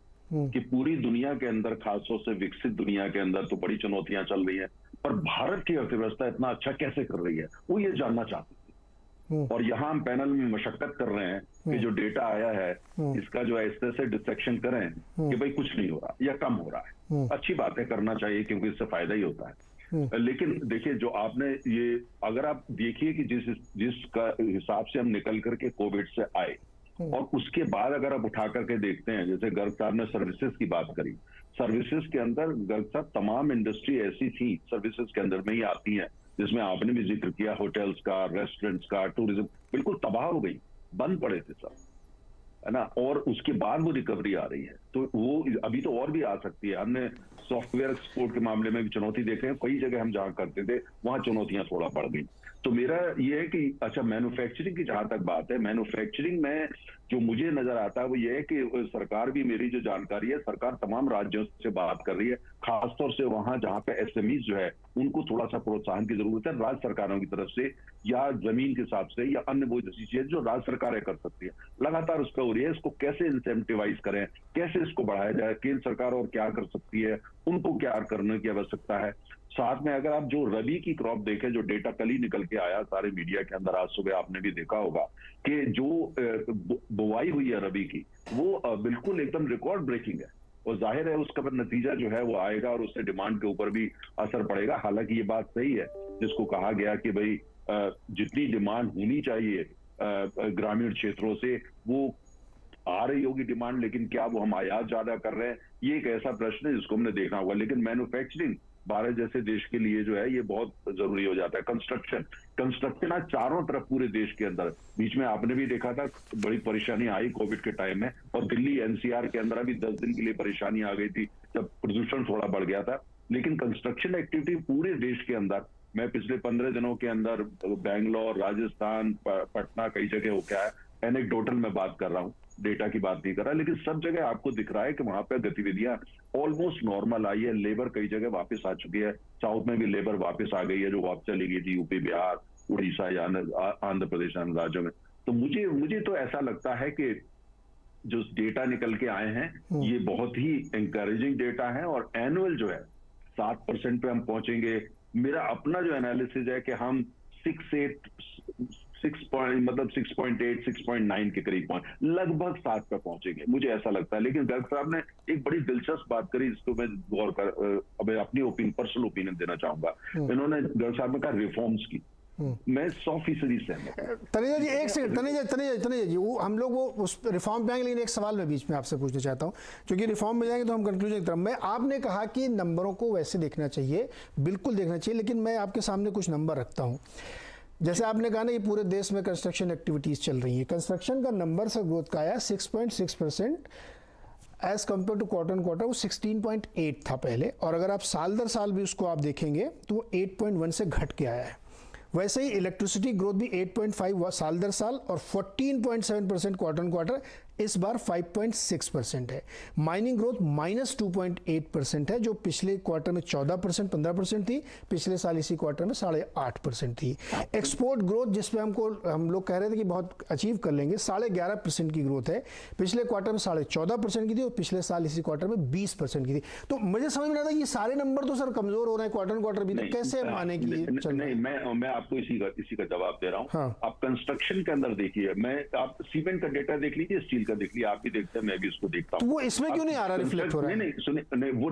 E: कि पूरी दुनिया के अंदर, खासतौर से विकसित दुनिया के अंदर तो बड़ी चुनौतियां चल रही हैं, पर भारत की अर्थव्यवस्था इतना अच्छा कैसे कर रही है, वो ये जानना चाहते थे। और यहाँ हम पैनल में मशक्कत कर रहे हैं कि जो डेटा आया है इसका जो है इस तरह से डिसेक्शन करें कि भाई कुछ नहीं हो रहा या कम हो रहा है। अच्छी बातें करना चाहिए क्योंकि इससे फायदा ही होता है। लेकिन देखिए, जो आपने ये, अगर आप देखिए कि जिसका हिसाब से हम निकल करके कोविड से आए और उसके बाद अगर आप उठा करके देखते हैं, जैसे गर्ग साहब ने सर्विसेज की बात करी, सर्विसेज के अंदर गर्ग साहब तमाम इंडस्ट्री ऐसी थी सर्विसेज के अंदर में ही आती है जिसमें आपने भी जिक्र किया, होटल्स का, रेस्टोरेंट्स का, टूरिज्म बिल्कुल तबाह हो गई, बंद पड़े थे सब, है ना। और उसके बाद वो रिकवरी आ रही है, तो वो अभी तो और भी आ सकती है। हमने सॉफ्टवेयर एक्सपोर्ट के मामले में भी चुनौती देख रहे हैं, कई जगह हम जहां करते थे वहां चुनौतियां थोड़ा बढ़ गई। तो मेरा ये है कि अच्छा, मैन्युफैक्चरिंग की जहां तक बात है, मैन्युफैक्चरिंग में जो मुझे नजर आता है वो ये है कि सरकार भी, मेरी जो जानकारी है, सरकार तमाम राज्यों से बात कर रही है, खासतौर से वहां जहां पे एसएमईज जो है उनको थोड़ा सा प्रोत्साहन की जरूरत है राज्य सरकारों की तरफ से, या जमीन के हिसाब से, या अन्य वो जैसी चीजें जो राज्य सरकारें कर सकती है। लगातार उस पर हो रही है, इसको कैसे इंसेंटिवाइज करें, कैसे इसको बढ़ाया जाए, केंद्र सरकार और क्या कर सकती है, उनको क्या करने की आवश्यकता है। साथ में अगर आप जो रबी की क्रॉप देखें, जो डेटा कल ही निकल के आया सारे मीडिया के अंदर, आज सुबह आपने भी देखा होगा कि जो बुवाई हुई है रबी की, वो बिल्कुल एकदम रिकॉर्ड ब्रेकिंग है, और जाहिर है उसका नतीजा जो है वो आएगा और उससे डिमांड के ऊपर भी असर पड़ेगा। हालांकि ये बात सही है जिसको कहा गया कि भाई जितनी डिमांड होनी चाहिए ग्रामीण क्षेत्रों से वो आ रही होगी डिमांड, लेकिन क्या वो हम आयात ज्यादा कर रहे हैं, ये एक ऐसा प्रश्न है जिसको हमने देखना होगा। लेकिन मैन्युफैक्चरिंग भारत जैसे देश के लिए जो है ये बहुत जरूरी हो जाता है। कंस्ट्रक्शन आज चारों तरफ पूरे देश के अंदर, बीच में आपने भी देखा था बड़ी परेशानी आई कोविड के टाइम में, और दिल्ली एनसीआर के अंदर अभी 10 दिन के लिए परेशानी आ गई थी जब प्रदूषण थोड़ा बढ़ गया था। लेकिन कंस्ट्रक्शन एक्टिविटी पूरे देश के अंदर, मैं पिछले 15 दिनों के अंदर बैंगलोर, राजस्थान, पटना, कई जगह हो गया है, एनेक्डोटल में बात कर रहा हूँ, डेटा की बात नहीं कर रहा, लेकिन सब जगह आपको दिख रहा है कि वहां पे गतिविधियां ऑलमोस्ट नॉर्मल आई है। लेबर कई जगह वापस आ चुकी है, साउथ में भी लेबर वापस आ गई है जो वापस चली गई थी यूपी, बिहार, उड़ीसा या आंध्र प्रदेश, अन्य राज्यों में। तो मुझे तो ऐसा लगता है कि जो डेटा निकल के आए हैं ये बहुत ही इंकरेजिंग डेटा है, और एनुअल जो है 7% पे हम पहुंचेंगे। मेरा अपना जो एनालिसिस है कि हम 6.8, 6.9 के करीब लगभग 7 पे पहुंचेंगे, मुझे ऐसा लगता है। लेकिन गर्ग साहब ने एक बड़ी दिलचस्प बात करी, जिसको मैं गौर कर अब अपनी पर्सनल ओपिनियन देना चाहूंगा। इन्होंने, गर्ग साहब ने कहा रिफॉर्म्स की, मैं 100% सहमत हूं।
A: तनेजा जी एक सेकंड, तनेजा जी, वो हम लोग वो उस रिफॉर्म पे आएंगे, लेकिन एक सवाल मैं बीच में आपसे पूछना चाहता हूँ, क्योंकि रिफॉर्म में जाएंगे तो हम कंक्लूजन की तरफ। मैं, आपने कहा कि नंबरों को वैसे देखना चाहिए, बिल्कुल देखना चाहिए, लेकिन मैं आपके सामने कुछ नंबर रखता हूँ। जैसे आपने कहा ना कि पूरे देश में कंस्ट्रक्शन एक्टिविटीज़ चल रही हैं, कंस्ट्रक्शन का नंबर से ग्रोथ का आया 6.6% एज कम्पेयर टू क्वार्टर वो 16.8 था पहले, और अगर आप साल दर साल भी उसको आप देखेंगे तो वो 8.1 से घट के आया है। वैसे ही इलेक्ट्रिसिटी ग्रोथ भी 8.5 साल दर साल और 14.7% क्वार्टर इस बार 5.6% है। माइनिंग ग्रोथ -2.8% है, जो पिछले क्वार्टर में 14%, 15% थी, पिछले साल इसी क्वार्टर में 8.5% थी। एक्सपोर्ट ग्रोथ, जिस पे हम लोग कह रहे थे कि बहुत अचीव कर लेंगे, 11.5% की ग्रोथ है, पिछले क्वार्टर में 14.5% की थी और पिछले साल इसी क्वार्टर में 20% की थी। तो मुझे समझ में आता है कि सारे नंबर तो सर कमजोर हो रहे हैं क्वार्टर भी, तो कैसे माने कि चल रहा है?
E: मैं आपको इसी का जवाब दे रहा हूँ।
A: हाँ।
E: आप कंस्ट्रक्शन के अंदर देखिए, आप सीमेंट का डेटा देख लीजिए, स्टील का देख लिया, आप भी देखते हैं, मैं भी इसको देखता हूँ।
A: तो वो इसमें क्यों नहीं आ रहा, रिफ्लेक्ट हो रहा है?
E: नहीं, सुनिए, वो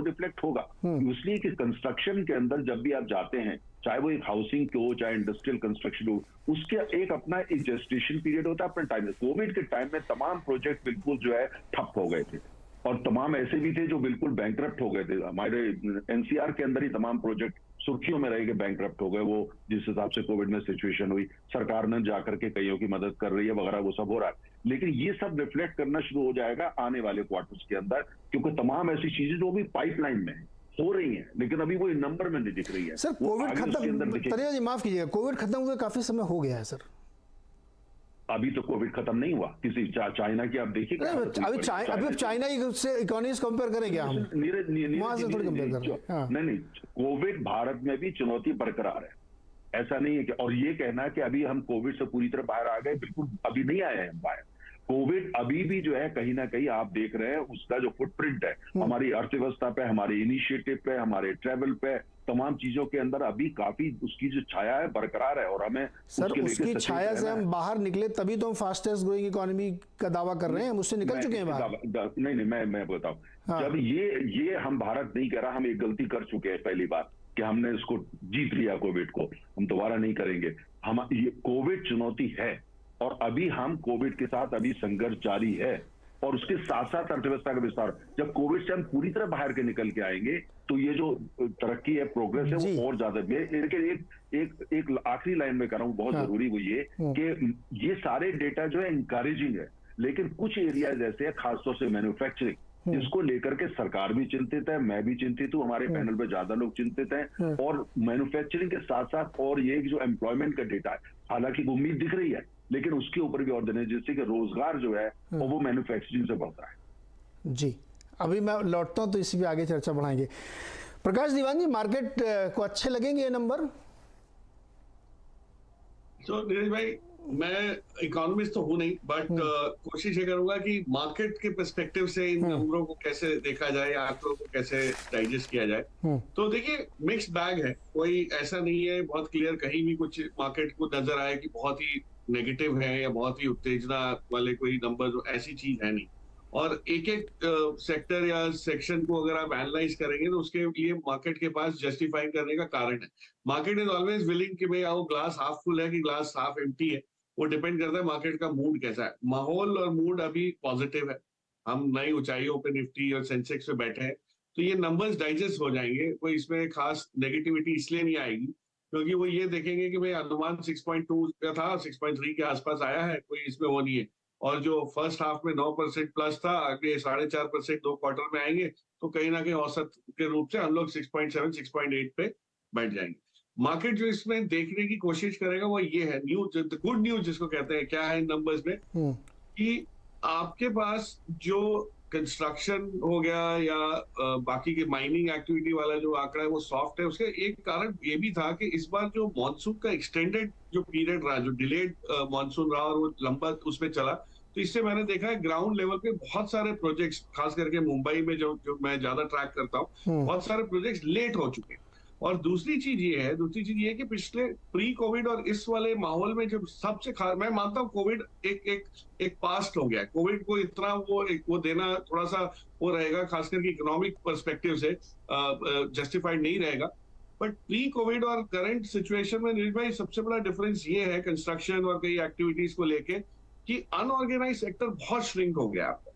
E: रिफ्लेक्ट होगा इसलिए कि कंस्ट्रक्शन के अंदर जब भी आप जाते हैं, चाहे वो एक हाउसिंग हो, चाहे इंडस्ट्रियल कंस्ट्रक्शन हो, उसके एक अपना एक जेस्टेशन पीरियड होता है अपने टाइम में। कोविड के टाइम में तमाम प्रोजेक्ट बिल्कुल जो है ठप हो गए थे, और तमाम ऐसे भी थे जो बिल्कुल बैंकरप्ट हो गए थे। हमारे एनसीआर के अंदर ही तमाम प्रोजेक्ट सुर्खियों में रहेगी, बैंकक्रप्ट हो गए वो, जिस हिसाब से कोविड में सिचुएशन हुई, सरकार ने जाकर के कईयों की मदद कर रही है वगैरह, वो सब हो रहा है। लेकिन ये सब रिफ्लेक्ट करना शुरू हो जाएगा आने वाले क्वार्टर्स के अंदर, क्योंकि तमाम ऐसी चीजें जो भी पाइपलाइन में हो रही हैं, लेकिन अभी वो नंबर में नहीं दिख रही है।
A: सर कोविड खत्म, तनेजा जी माफ कीजिएगा, कोविड खत्म हुए काफी समय हो गया है सर।
E: अभी तो कोविड खत्म नहीं हुआ किसी चाइना की, आप देखिए
A: अभी चाइना से इकोनॉमीज कंपेयर करेंगे हम, वहां से थोड़ी कंपेयर कर रहे हैं।
E: नहीं, कोविड भारत में भी चुनौती बरकरार है, ऐसा नहीं है कि, और ये कहना है कि अभी हम कोविड से पूरी तरह बाहर आ गए, बिल्कुल अभी नहीं आए हैं बाहर। कोविड अभी भी जो है कहीं ना कहीं आप देख रहे हैं उसका जो फुटप्रिंट है हमारी अर्थव्यवस्था पे, हमारे इनिशिएटिव पे, हमारे ट्रेवल पे, तमाम चीजों के अंदर अभी काफी उसकी जो छाया है बरकरार है। और हमें
A: सर उसकी छाया से हम बाहर निकले तभी तो हम फास्टेस्ट ग्रोइंग इकोनॉमी का दावा कर रहे हैं, हम उससे निकल चुके हैं बाहर।
E: नहीं, मैं बताऊं, जब ये हम भारत नहीं कह रहा, हम एक गलती कर चुके हैं पहली बार कि हमने इसको जीत लिया कोविड को, हम दोबारा नहीं करेंगे। हम ये कोविड चुनौती है और अभी हम कोविड के साथ अभी संघर्ष जारी है, और उसके साथ साथ अर्थव्यवस्था का विस्तार। जब कोविड से हम पूरी तरह बाहर के निकल के आएंगे तो ये जो तरक्की है, प्रोग्रेस है, वो और ज्यादा। लेकिन एक आखिरी लाइन में कर रहा हूं, बहुत जरूरी वो ये कि ये सारे डेटा जो है इंकरेजिंग है, लेकिन कुछ एरियाज ऐसे है, खासतौर से मैन्युफैक्चरिंग, जिसको लेकर के सरकार भी चिंतित है, मैं भी चिंतित हूं, हमारे पैनल पे ज्यादा लोग चिंतित हैं। और मैन्युफैक्चरिंग के साथ साथ और ये जो एम्प्लॉयमेंट का डेटा है, हालांकि उम्मीद दिख रही है, लेकिन उसके ऊपर भी और देने, जिससे कि रोजगार जो है वो मैन्युफैक्चरिंग से बढ़ता है।
A: जी, अभी मैं लौटता हूं तो इसी पे आगे चर्चा बढ़ाएंगे। प्रकाश दीवान जी, मार्केट को अच्छे लगेंगे ये नंबर?
F: तो नीरज भाई, मैं इकोनॉमिस्ट तो हूं नहीं, बट कोशिश ये करूंगा कि मार्केट के पर्सपेक्टिव से इन नंबरों को कैसे देखा जाए, आंकड़ों को कैसे डाइजेस्ट किया जाए। तो देखिए, मिक्स्ड बैग है, कोई ऐसा नहीं है बहुत क्लियर कहीं भी कुछ मार्केट को नजर आए कि बहुत ही नेगेटिव है या बहुत ही उत्तेजना वाले कोई नंबर, जो ऐसी चीज है नहीं। और एक एक सेक्टर या सेक्शन को अगर आप एनालाइज करेंगे तो उसके लिए मार्केट के पास जस्टिफाई करने का कारण है। मार्केट इज ऑलवेज विलिंग कि भाई वो ग्लास हाफ फुल है कि ग्लास हाफ एम्प्टी है, वो डिपेंड करता है मार्केट का मूड कैसा है। माहौल और मूड अभी पॉजिटिव है, हम नई ऊंचाइयों पे निफ्टी और सेंसेक्स पे बैठे हैं, तो ये नंबर्स डाइजेस्ट हो जाएंगे। कोई इसमें खास नेगेटिविटी इसलिए नहीं आएगी क्योंकि वो ये देखेंगे कि भाई अनुमान 6.2 का था, 6.3 के आसपास आया है, कोई इसमें वो नहीं है। और जो फर्स्ट हाफ में 9% प्लस था, अगले 4.5% 2 क्वार्टर में आएंगे, तो कहीं ना कहीं औसत के रूप से हम लोग 6.7, 6.8 पे बैठ जाएंगे। मार्केट जो इसमें देखने की कोशिश करेगा वो ये है, न्यूज, गुड न्यूज जिसको कहते हैं, क्या है इन नंबर्स में, कि आपके पास जो कंस्ट्रक्शन हो गया या बाकी के माइनिंग एक्टिविटी वाला जो आंकड़ा है वो सॉफ्ट है। उसके एक कारण ये भी था कि इस बार जो मॉनसून का एक्सटेंडेड जो पीरियड रहा, जो डिलेड मॉनसून रहा और वो लंबा उसमें चला, तो इससे मैंने देखा है ग्राउंड लेवल पे बहुत सारे प्रोजेक्ट्स, खास करके मुंबई में जो मैं ज्यादा ट्रैक करता हूँ, बहुत सारे प्रोजेक्ट्स लेट हो चुके हैं। और दूसरी चीज ये है कि पिछले प्री कोविड और इस वाले माहौल में जब सबसे मैं मानता हूँ कोविड एक पास्ट हो गया है। कोविड को इतना वो देना थोड़ा सा वो रहेगा, खासकर की इकोनॉमिक पर्सपेक्टिव से जस्टिफाइड नहीं रहेगा। बट प्री कोविड और करंट सिचुएशन में नीरज भाई सबसे बड़ा डिफरेंस ये है कंस्ट्रक्शन और कई एक्टिविटीज को लेके कि अनऑर्गेनाइज सेक्टर बहुत श्रिंक हो गया आपका।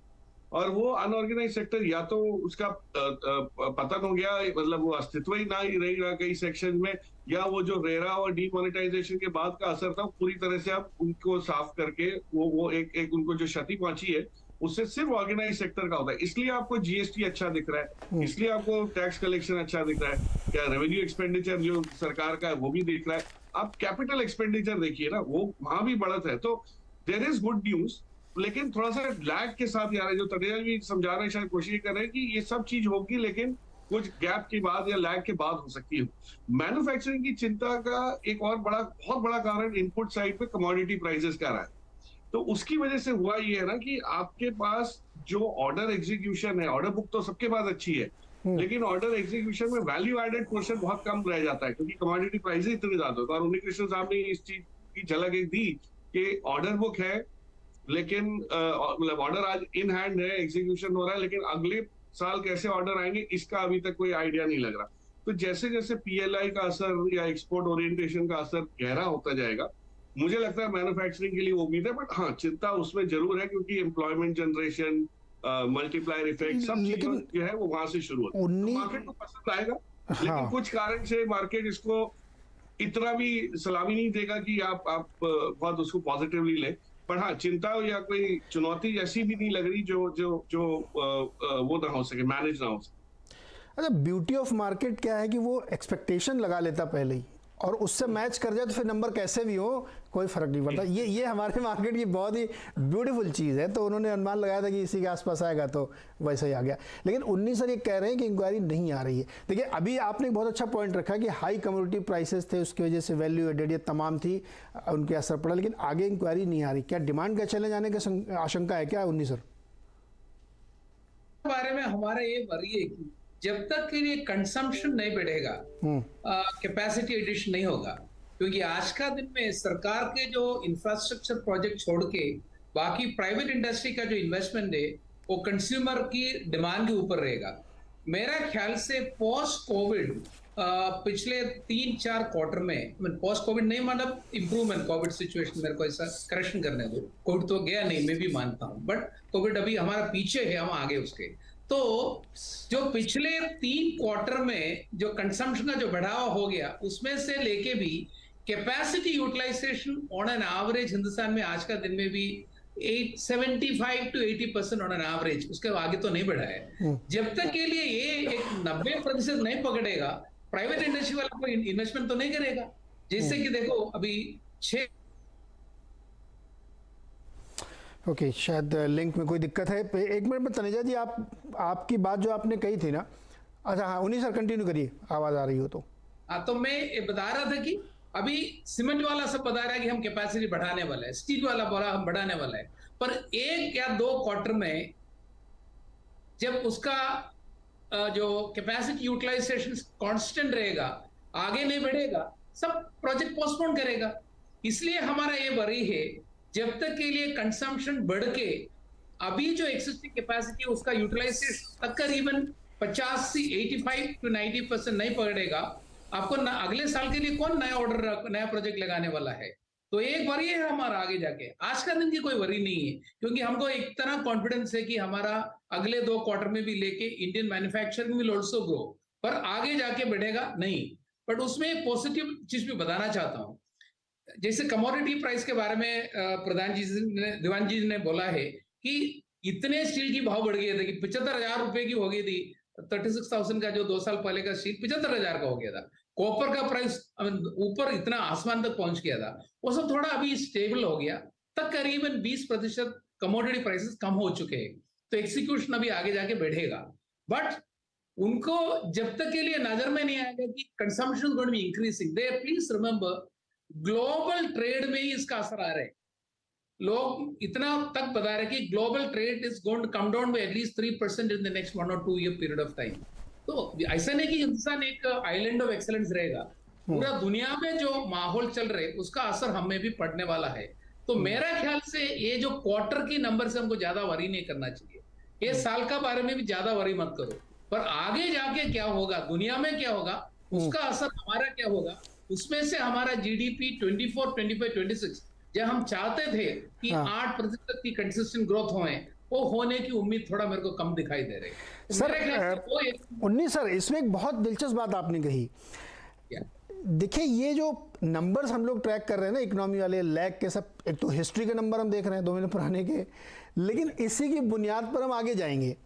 F: और वो अनऑर्गेनाइज सेक्टर या तो उसका पतन हो गया, मतलब वो अस्तित्व ही ना ही रही रहा कई सेक्शन में, या वो जो रेरा और डीमोनेटाइजेशन के बाद का असर था पूरी तरह से आप उनको साफ करके वो एक उनको जो क्षति पहुंची है उससे सिर्फ ऑर्गेनाइज सेक्टर का होता है। इसलिए आपको जीएसटी अच्छा दिख रहा है, इसलिए आपको टैक्स कलेक्शन अच्छा दिख रहा है, क्या रेवेन्यू एक्सपेंडिचर जो सरकार का है वो भी दिख रहा है। आप कैपिटल एक्सपेंडिचर देखिए ना, वो वहां भी बढ़त है। तो देयर इज गुड न्यूज, लेकिन थोड़ा सा लैग के साथ यार, जो तनेजा भी समझा रहे हैं, शायद कोशिश कर रहे हैं कि ये सब चीज होगी, लेकिन कुछ गैप के बाद या लैग के बाद हो सकती है। मैन्युफैक्चरिंग की चिंता का एक और बहुत बड़ा कारण इनपुट साइड पे कमोडिटी प्राइसेस का रहा है। तो उसकी वजह से हुआ ये है ना कि आपके पास जो ऑर्डर एग्जीक्यूशन है, ऑर्डर बुक तो सबके पास अच्छी है, लेकिन ऑर्डर एग्जीक्यूशन में वैल्यू एडेड पोर्शन बहुत कम रह जाता है क्योंकि कमोडिटी प्राइसेस इतने ज्यादा होता है। और उन्नीकृष्ण साहब ने इस चीज की झलक एक दी कि ऑर्डर बुक है, लेकिन मतलब ऑर्डर आज इन हैंड है, एग्जीक्यूशन हो रहा है, लेकिन अगले साल कैसे ऑर्डर आएंगे इसका अभी तक कोई आइडिया नहीं लग रहा। तो जैसे जैसे पीएलआई का असर या एक्सपोर्ट ओरिएंटेशन का असर गहरा होता जाएगा, मुझे लगता है मैन्युफैक्चरिंग के लिए उम्मीद है। बट हाँ, चिंता उसमें जरूर है क्योंकि एम्प्लॉयमेंट जनरेशन, मल्टीप्लायर इफेक्ट, सब चीजें जो है वो वहां से शुरू होती है। मार्केट को पसंद आएगा, लेकिन कुछ कारण से मार्केट इसको इतना भी सलामी नहीं देगा कि आप बहुत उसको पॉजिटिवली ले। पर हाँ, चिंता या कोई चुनौती ऐसी भी नहीं लग रही जो जो जो वो ना हो सके, मैनेज ना हो सके।
A: अच्छा, ब्यूटी ऑफ मार्केट क्या है कि वो एक्सपेक्टेशन लगा लेता पहले ही, और उससे मैच कर जाए तो फिर नंबर कैसे भी हो कोई फर्क नहीं पड़ता। ये हमारे मार्केट की बहुत ही ब्यूटीफुल चीज़ है। तो उन्होंने अनुमान लगाया था कि इसी के आसपास आएगा, तो वैसा ही आ गया। लेकिन 19 सर ये कह रहे हैं कि इंक्वायरी नहीं आ रही है। देखिए, अभी आपने एक बहुत अच्छा पॉइंट रखा कि हाई कमोडिटी प्राइसेस थे, उसकी वजह से वैल्यू एडेड ये तमाम थी, उनके असर पड़ा, लेकिन आगे इंक्वायरी नहीं आ रही। क्या डिमांड का चैलेंज आने की आशंका है क्या 19 सर?
C: बारे में हमारा ये वरी है कि जब तक के लिए कंजम्पशन नहीं बढ़ेगा, कैपेसिटी एडिशन नहीं होगा। क्योंकि आज का दिन में सरकार के जो इंफ्रास्ट्रक्चर प्रोजेक्ट छोड़ के बाकी प्राइवेट इंडस्ट्री का जो इन्वेस्टमेंट है वो कंज्यूमर की डिमांड के ऊपर रहेगा। मेरा ख्याल से पोस्ट कोविड पिछले 3-4 क्वार्टर में, पोस्ट कोविड नहीं मतलब इम्प्रूवमेंट, कोविड सिचुएशन, मेरे को ऐसा करेक्शन करने दो, कोविड तो गया नहीं, मैं भी मानता हूं, बट कोविड अभी हमारा पीछे है, हम आगे उसके। तो जो पिछले 3 क्वार्टर में जो कंजम्पशन का जो बढ़ावा हो गया, उसमें से लेके भी capacity utilization on an average Hindustan में आज का दिन में भी 75 to 80% ऑन एन एवरेज, उसके आगे तो नहीं बढ़ा है। जब तक के लिए ये एक 90% नहीं पकड़ेगा, प्राइवेट इंडस्ट्री वाला कोई इन्वेस्टमेंट तो नहीं करेगा। जैसे कि देखो अभी 6
A: ओके, शायद लिंक में कोई दिक्कत है। एक मिनट में तनेजा जी, आपकी बात जो आपने कही थी ना, अच्छा हाँ 19 सर कंटिन्यू करिए, आवाज आ रही हो तो।
C: हाँ, तो मैं ये बता रहा था कि अभी सीमेंट वाला सब बता रहा है कि हम कैपेसिटी बढ़ाने वाला है, स्टील वाला बोला हम बढ़ाने वाला है, पर 1 या 2 क्वार्टर में जब उसका जो कैपेसिटी यूटिलाइजेशन कांस्टेंट रहेगा, आगे नहीं बढ़ेगा, सब प्रोजेक्ट पोस्टपोन करेगा। इसलिए हमारा ये वरी है, जब तक के लिए कंजम्पशन बढ़ के अभी जो एक्सिस्टिंग कैपेसिटी उसका यूटिलाइजेशन तकरीबन 50 से 85 to 90% नहीं पकड़ेगा, आपको अगले साल के लिए कौन नया ऑर्डर, नया प्रोजेक्ट लगाने वाला है? तो एक वरी है हमारा आगे जाके। आज का दिन की कोई वरी नहीं है, क्योंकि हमको एक तरह कॉन्फिडेंस है कि हमारा अगले 2 क्वार्टर में भी लेके Indian manufacturing will also grow, पर आगे जाके बढ़ेगा नहीं। बट उसमें एक पॉजिटिव चीज भी बताना चाहता हूँ, जैसे कमोडिटी प्राइस के बारे में दीवान जी ने बोला है कि इतने स्टील की भाव बढ़ गए थे कि 75,000 रुपए की हो गई थी, 36,000 का जो 2 साल पहले का स्टील 75,000 का हो गया था। कॉपर का प्राइस ऊपर इतना आसमान तक पहुंच गया था, वो सब थोड़ा अभी स्टेबल हो गया, तकरीबन 20% कमोडिटी प्राइसेस कम हो चुके हैं। तो एक्सिक्यूशन अभी आगे जाके बढ़ेगा, बट उनको जब तक के लिए नजर में नहीं आएगा कि consumption going to be increasing, they please remember global trade में ही इसका असर आ रहा है। लोग इतना तक बता रहे कि global trade is going to come down by at least 3% in the next 1 or 2 year period of time. तो ऐसा नहीं कि हिंदुस्तान एक आइलैंड ऑफ एक्सेलेंस रहेगा, पूरा दुनिया में जो माहौल चल रहे उसका असर हमें भी पड़ने वाला है। तो मेरा ख्याल से ये जो क्वार्टर की नंबर से हमको ज्यादा वरी नहीं करना चाहिए, ये साल का बारे में भी ज्यादा वरी मत करो, पर आगे जाके क्या होगा, दुनिया में क्या होगा, उसका असर हमारा क्या होगा, उसमें से हमारा जीडीपी 24, 25, 26 जब हम चाहते थे कि 8% की कंसिस्टेंट ग्रोथ होए, वो होने की उम्मीद थोड़ा मेरे को कम दिखाई दे रही है।
A: सर 19 सर, इसमें एक बहुत दिलचस्प बात आपने कही। देखिए, ये जो नंबर्स हम लोग ट्रैक कर रहे हैं ना इकोनॉमी वाले, लैग के सब, एक तो हिस्ट्री के नंबर हम देख रहे हैं 2 महीने पुराने के, लेकिन इसी की बुनियाद पर हम आगे जाएंगे।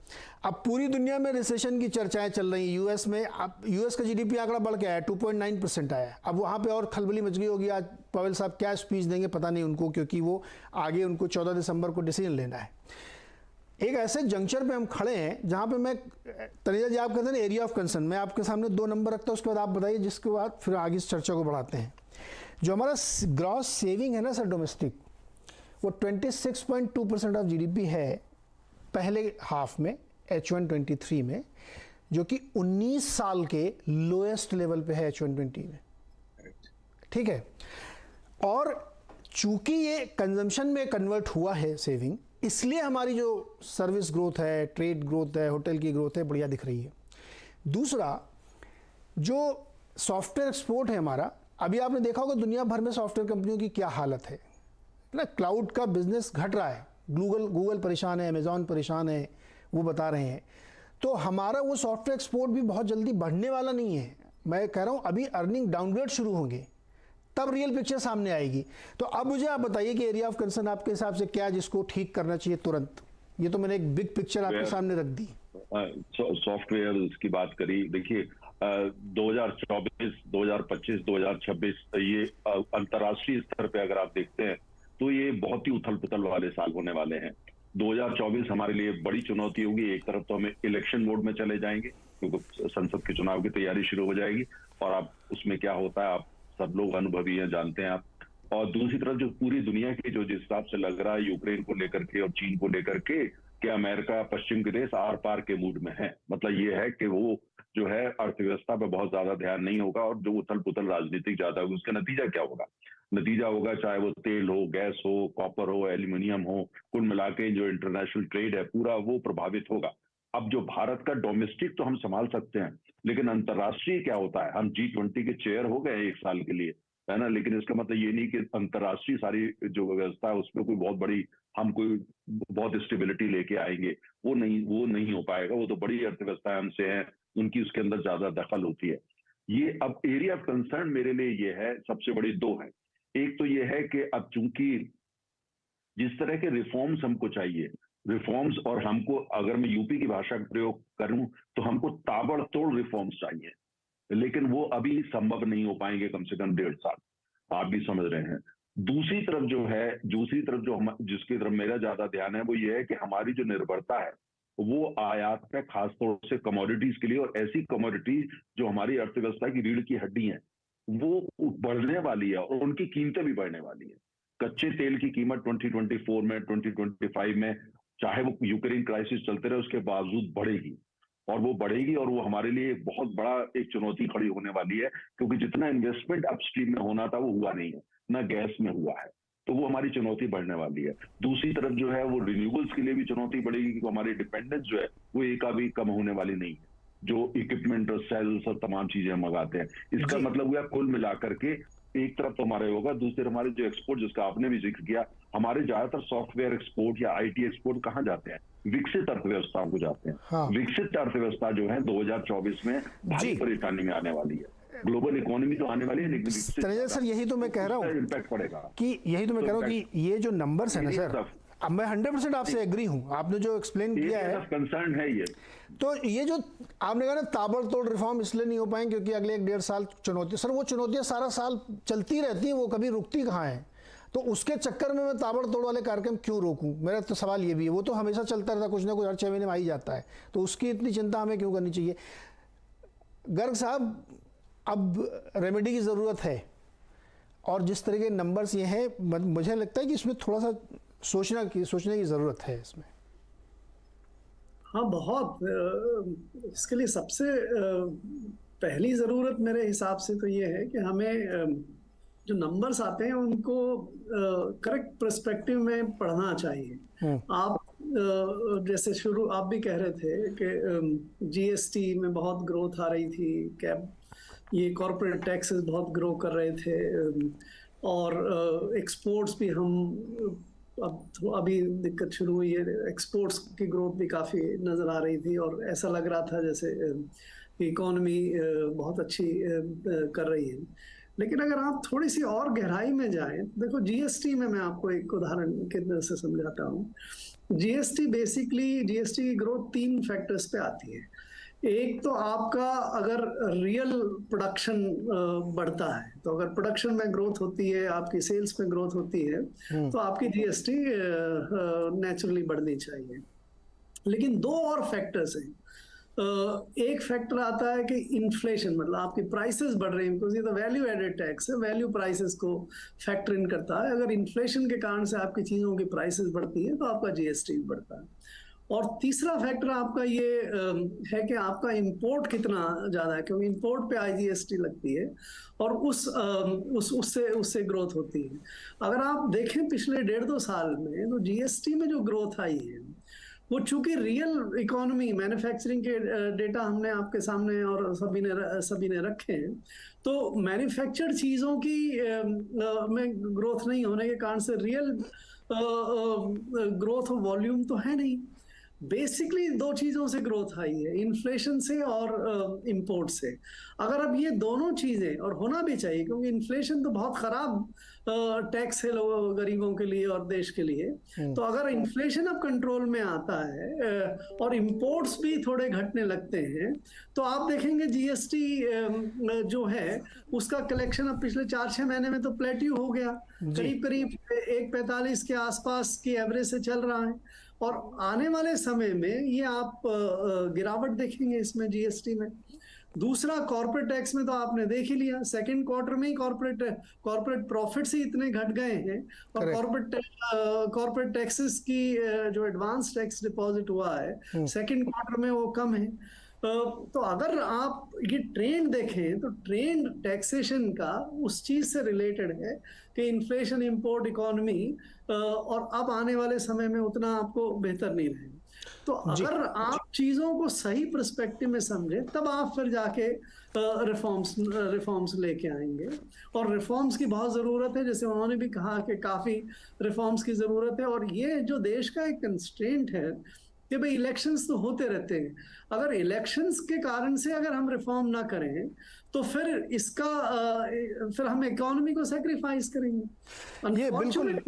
A: अब पूरी दुनिया में रिसेशन की चर्चाएं चल रही हैं। यूएस में अब यूएस का जीडीपी आंकड़ा बढ़ के आया, 2.9% आया। अब वहाँ पे और खलबली मच गई होगी। आज पवेल साहब क्या स्पीच देंगे पता नहीं उनको, क्योंकि वो आगे उनको 14 दिसंबर को डिसीजन लेना है। एक ऐसे जंक्चर पे हम खड़े हैं जहाँ पे मैं, तनेजा जी आप कहते हैं ना एरिया ऑफ कंसर्न, मैं आपके सामने 2 नंबर रखता हूँ, उसके बाद आप बताइए, जिसके बाद फिर आगे इस चर्चा को बढ़ाते हैं। जो हमारा ग्रॉस सेविंग है ना सर डोमेस्टिक, वो 26.2% ऑफ जीडीपी है पहले हाफ में, H123 में, जो कि 19 साल के लोएस्ट लेवल पे है H120 में। ठीक है, और चूंकि ये कंजम्पशन में कन्वर्ट हुआ है सेविंग, इसलिए हमारी जो सर्विस ग्रोथ है, ट्रेड ग्रोथ है, होटल की ग्रोथ है, बढ़िया दिख रही है। दूसरा, जो सॉफ्टवेयर एक्सपोर्ट है हमारा, अभी आपने देखा होगा दुनिया भर में सॉफ्टवेयर कंपनियों की क्या हालत है ना, क्लाउड का बिजनेस घट रहा है। गूगल परेशान है, अमेजॉन परेशान है, वो बता रहे हैं। तो हमारा वो सॉफ्टवेयर एक्सपोर्ट भी बहुत जल्दी बढ़ने वाला नहीं है। मैं कह रहा हूँ अभी अर्निंग डाउनग्रेड शुरू होंगे, तब रियल पिक्चर सामने आएगी। तो अब मुझे आप बताइए कि एरिया ऑफ कंसर्न आपके हिसाब से क्या, जिसको ठीक करना चाहिए तुरंत। ये तो मैंने एक बिग पिक्चर आपके सामने रख दी।
E: सॉफ्टवेयर की बात करी, देखिए 2024, 2025, 2026 ये अंतर्राष्ट्रीय स्तर पे अगर आप देखते हैं तो ये बहुत ही उथल पुथल वाले साल होने वाले हैं। 2024 हमारे लिए बड़ी चुनौती होगी। एक तरफ तो हमें इलेक्शन मोड में चले जाएंगे क्योंकि संसद के चुनाव की तैयारी शुरू हो जाएगी, और आप उसमें क्या होता है आप सब लोग अनुभवी हैं, जानते हैं आप। और दूसरी तरफ जो पूरी दुनिया की जो जिस हिसाब से लग रहा है यूक्रेन को लेकर के और चीन को लेकर के, कि अमेरिका पश्चिम के देश आर पार के मूड में है। मतलब ये है कि वो जो है अर्थव्यवस्था पे बहुत ज्यादा ध्यान नहीं होगा, और जो उथल पुथल राजनीतिक ज्यादा होगी उसका नतीजा क्या होगा? नतीजा होगा चाहे वो तेल हो, गैस हो, कॉपर हो, एल्यूमिनियम हो, कुल मिला के जो इंटरनेशनल ट्रेड है पूरा वो प्रभावित होगा। अब जो भारत का डोमेस्टिक तो हम संभाल सकते हैं, लेकिन अंतर्राष्ट्रीय क्या होता है? हम G20 के चेयर हो गए 1 साल के लिए, है ना, लेकिन इसका मतलब ये नहीं कि अंतर्राष्ट्रीय सारी जो व्यवस्था है उसमें कोई बहुत बड़ी हम कोई बहुत स्टेबिलिटी लेके आएंगे, वो नहीं हो पाएगा। वो तो बड़ी अर्थव्यवस्था हमसे है, उनकी उसके अंदर ज्यादा दखल होती है। ये अब एरिया ऑफ कंसर्न मेरे लिए ये है, सबसे बड़ी 2 है। एक तो ये है कि अब चूंकि जिस तरह के रिफॉर्म्स हमको चाहिए, रिफॉर्म्स, और हमको अगर मैं यूपी की भाषा का प्रयोग करूं तो हमको ताबड़तोड़ रिफॉर्म्स चाहिए, लेकिन वो अभी संभव नहीं हो पाएंगे कम से कम 1.5 साल, आप भी समझ रहे हैं। दूसरी तरफ जो हम जिसकी तरफ मेरा ज्यादा ध्यान है वो ये है कि हमारी जो निर्भरता है वो आयात पे, खासतौर से कमोडिटीज के लिए, और ऐसी कमोडिटीज जो हमारी अर्थव्यवस्था की रीढ़ की हड्डी है, वो बढ़ने वाली है और उनकी कीमतें भी बढ़ने वाली है। कच्चे तेल की कीमत 2024 में, 2025 में, चाहे वो यूक्रेन क्राइसिस चलते रहे उसके बावजूद बढ़ेगी, और वो बढ़ेगी, और वो हमारे लिए एक बहुत बड़ा एक चुनौती खड़ी होने वाली है, क्योंकि जितना इन्वेस्टमेंट अपस्ट्रीम में होना था वो हुआ नहीं है, ना गैस में हुआ है, तो वो हमारी चुनौती बढ़ने वाली है। दूसरी तरफ जो है वो रिन्यूएबल्स के लिए भी चुनौती बढ़ेगी, क्योंकि हमारी डिपेंडेंस जो है वो एक भी कम होने वाली नहीं है, जो इक्विपमेंट और सेल्स और तमाम चीजें हम मंगाते हैं। इसका मतलब हुआ कुल मिलाकर के एक तरफ तो हमारे होगा, दूसरी तरफ हमारे जो एक्सपोर्ट, जिसका आपने भी जिक्र किया, हमारे ज्यादातर सॉफ्टवेयर एक्सपोर्ट या आईटी एक्सपोर्ट कहाँ जाते हैं? विकसित अर्थव्यवस्थाओं को जाते हैं।
A: हाँ।
E: विकसित अर्थव्यवस्था जो है 2024 में भारी परेशानी में आने वाली है। ग्लोबल इकोनॉमी तो आने वाली है, लेकिन
A: सर यही तो मैं कह रहा हूँ
E: इम्पैक्ट पड़ेगा,
A: कि ये जो नंबर्स है ना सर, अब मैं 100% आपसे एग्री हूँ, आपने जो एक्सप्लेन किया है
E: कंसर्न है ये।
A: तो ये जो आपने कहा ना ताबड़तोड़ रिफॉर्म इसलिए नहीं हो पाएंगे क्योंकि अगले 1.5 साल चुनौती, सर वो चुनौतियां सारा साल चलती रहती हैं, वो कभी रुकती कहाँ है? तो उसके चक्कर में मैं ताबड़तोड़ वाले कार्यक्रम क्यों रोकूं? मेरा तो सवाल ये भी है, वो तो हमेशा चलता रहता, कुछ ना कुछ हर 6 महीने में आ ही जाता है, तो उसकी इतनी चिंता हमें क्यों करनी चाहिए? गर्ग साहब, अब रेमेडी की ज़रूरत है, और जिस तरह के नंबर्स ये हैं, मुझे लगता है कि इसमें थोड़ा सा सोचने की ज़रूरत है इसमें।
B: हाँ, बहुत। इसके लिए सबसे पहली ज़रूरत मेरे हिसाब से तो ये है कि हमें जो नंबर्स आते हैं उनको करेक्ट पर्सपेक्टिव में पढ़ना चाहिए। आप जैसे आप भी कह रहे थे कि जीएसटी में बहुत ग्रोथ आ रही थी, ये कॉर्पोरेट टैक्सेस बहुत ग्रो कर रहे थे, और एक्सपोर्ट्स भी हम अभी दिक्कत शुरू हुई है, एक्सपोर्ट्स की ग्रोथ भी काफ़ी नज़र आ रही थी, और ऐसा लग रहा था जैसे इकोनॉमी बहुत अच्छी कर रही है। लेकिन अगर आप थोड़ी सी और गहराई में जाएं, देखो जीएसटी में मैं आपको एक उदाहरण के तरह से समझाता हूँ। जीएसटी की ग्रोथ 3 फैक्टर्स पे आती है। एक तो आपका अगर रियल प्रोडक्शन बढ़ता है, तो अगर प्रोडक्शन में ग्रोथ होती है, आपकी सेल्स में ग्रोथ होती है, तो आपकी जीएसटी नेचुरली बढ़नी चाहिए। लेकिन 2 और फैक्टर्स हैं। एक फैक्टर आता है कि इन्फ्लेशन, मतलब आपकी प्राइसेस बढ़ रही हैं, बिकॉज ये तो वैल्यू एडेड टैक्स है, वैल्यू प्राइसेस को फैक्टर इन करता है। अगर इन्फ्लेशन के कारण से आपकी चीज़ों की प्राइसेस बढ़ती है तो आपका जीएसटी बढ़ता है। और तीसरा फैक्टर आपका ये है कि आपका इंपोर्ट कितना ज़्यादा है, क्योंकि इंपोर्ट पे आईजीएसटी लगती है, और उससे ग्रोथ होती है। अगर आप देखें पिछले 1.5-2 साल में, तो जीएसटी में जो ग्रोथ आई है वो चूंकि रियल इकोनॉमी, मैन्युफैक्चरिंग के डेटा हमने आपके सामने और सभी ने रखे हैं, तो मैन्युफैक्चर्ड चीज़ों की में ग्रोथ नहीं होने के कारण से रियल ग्रोथ ऑफ वॉल्यूम तो है नहीं। बेसिकली दो चीजों से ग्रोथ आई है, इन्फ्लेशन से और इंपोर्ट से। अगर अब ये दोनों चीजें, और होना भी चाहिए क्योंकि इन्फ्लेशन तो बहुत खराब टैक्स है लोगों गरीबों के लिए और देश के लिए, तो अगर इन्फ्लेशन अब कंट्रोल में आता है और इंपोर्ट्स भी थोड़े घटने लगते हैं, तो आप देखेंगे जीएसटी जो है उसका कलेक्शन अब पिछले 4-6 महीने में तो प्लेट्यू हो गया, करीब करीब 1.45 के आसपास की एवरेज से चल रहा है। और आने वाले समय में ये आप गिरावट देखेंगे इसमें जीएसटी में। दूसरा, कॉर्पोरेट टैक्स में तो आपने देख ही लिया, सेकंड क्वार्टर में ही कॉर्पोरेट प्रॉफिट्स ही इतने घट गए हैं, और कॉर्पोरेट टैक्सेस की जो एडवांस टैक्स डिपॉजिट हुआ है सेकंड क्वार्टर में वो कम है। तो अगर आप ये ट्रेंड देखें तो ट्रेंड टैक्सेशन का उस चीज से रिलेटेड है कि इन्फ्लेशन, इंपोर्ट, इकोनॉमी, और अब आने वाले समय में उतना आपको बेहतर नहीं रहेगा। तो अगर आप चीजों को सही पर्सपेक्टिव में समझे तब आप फिर जाके रिफॉर्म्स लेके आएंगे, और रिफॉर्म्स की बहुत जरूरत है, जैसे उन्होंने भी कहा कि काफी रिफॉर्म्स की जरूरत है। और ये जो देश का एक कंस्ट्रेंट है कि भाई इलेक्शंस तो होते रहते हैं, अगर इलेक्शंस के कारण से अगर हम रिफॉर्म ना करें तो फिर इसका फिर हम इकोनॉमी को सैक्रिफाइस करेंगे।
A: ये बिल्कुल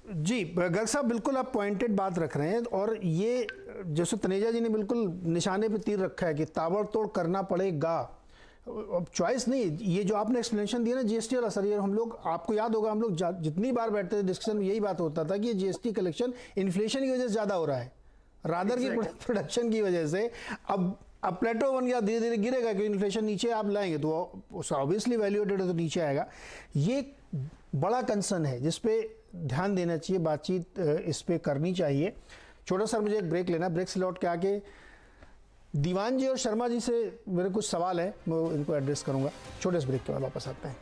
A: जी गर्ग साहब, बिल्कुल आप पॉइंटेड बात रख रहे हैं, और ये जैसे तनेजा जी ने बिल्कुल निशाने पे तीर रखा है कि ताबड़तोड़ करना पड़ेगा, अब चॉइस नहीं। ये जो आपने एक्सप्लेनेशन दिया ना जीएसटी वाला सर, ये हम लोग, आपको याद होगा हम लोग जितनी बार बैठते थे डिस्कशन में यही बात होता था कि ये जीएसटी कलेक्शन इन्फ्लेशन की वजह से ज़्यादा हो रहा है, रादर की प्रोडक्शन की वजह से। अब प्लेटो बन गया, धीरे धीरे गिरेगा क्योंकि इन्फ्लेशन नीचे आप लाएंगे तो ऑब्वियसली वैल्यूएटेड है तो नीचे आएगा। ये बड़ा कंसर्न है जिसपे ध्यान देना चाहिए, बातचीत इस पे करनी चाहिए। छोटा सा मुझे एक ब्रेक लेना, ब्रेक से लौट के आके दीवान जी और शर्मा जी से मेरे कुछ सवाल है, मैं इनको एड्रेस करूंगा। छोटे से ब्रेक के बाद वापस आते हैं।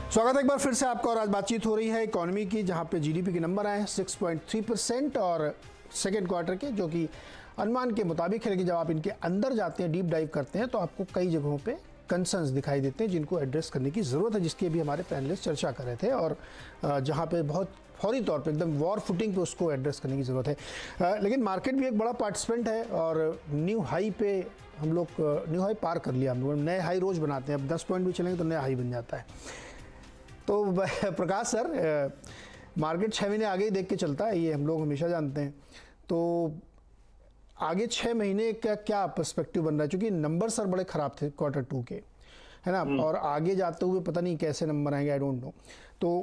A: स्वागत है एक बार फिर से आपका, और आज बातचीत हो रही है इकोनॉमी की, जहां पे जीडीपी के नंबर आए हैं 6.3% और सेकेंड क्वार्टर के, जो कि अनुमान के मुताबिक है। लेकिन जब आप इनके अंदर जाते हैं, डीप डाइव करते हैं, तो आपको कई जगहों पे कंसर्न्स दिखाई देते हैं जिनको एड्रेस करने की ज़रूरत है, जिसकी भी हमारे पैनलिस्ट चर्चा कर रहे थे, और जहाँ पे बहुत फौरी तौर पे एकदम वॉर फुटिंग पे उसको एड्रेस करने की ज़रूरत है। लेकिन मार्केट भी एक बड़ा पार्टिसिपेंट है, और न्यू हाई पे हम लोग न्यू हाई पार कर लिया, हम लोग नए हाई रोज़ बनाते हैं। अब 10 पॉइंट भी चलेंगे तो नया हाई बन जाता है। तो प्रकाश सर, मार्केट 6 महीने आगे ही देख के चलता है, ये हम लोग हमेशा जानते हैं। तो आगे 6 महीने का क्या पर्सपेक्टिव बन रहा है, क्योंकि नंबर सर बड़े ख़राब थे क्वार्टर 2 के, है ना, और आगे जाते हुए पता नहीं कैसे नंबर आएंगे, आई डोंट नो। तो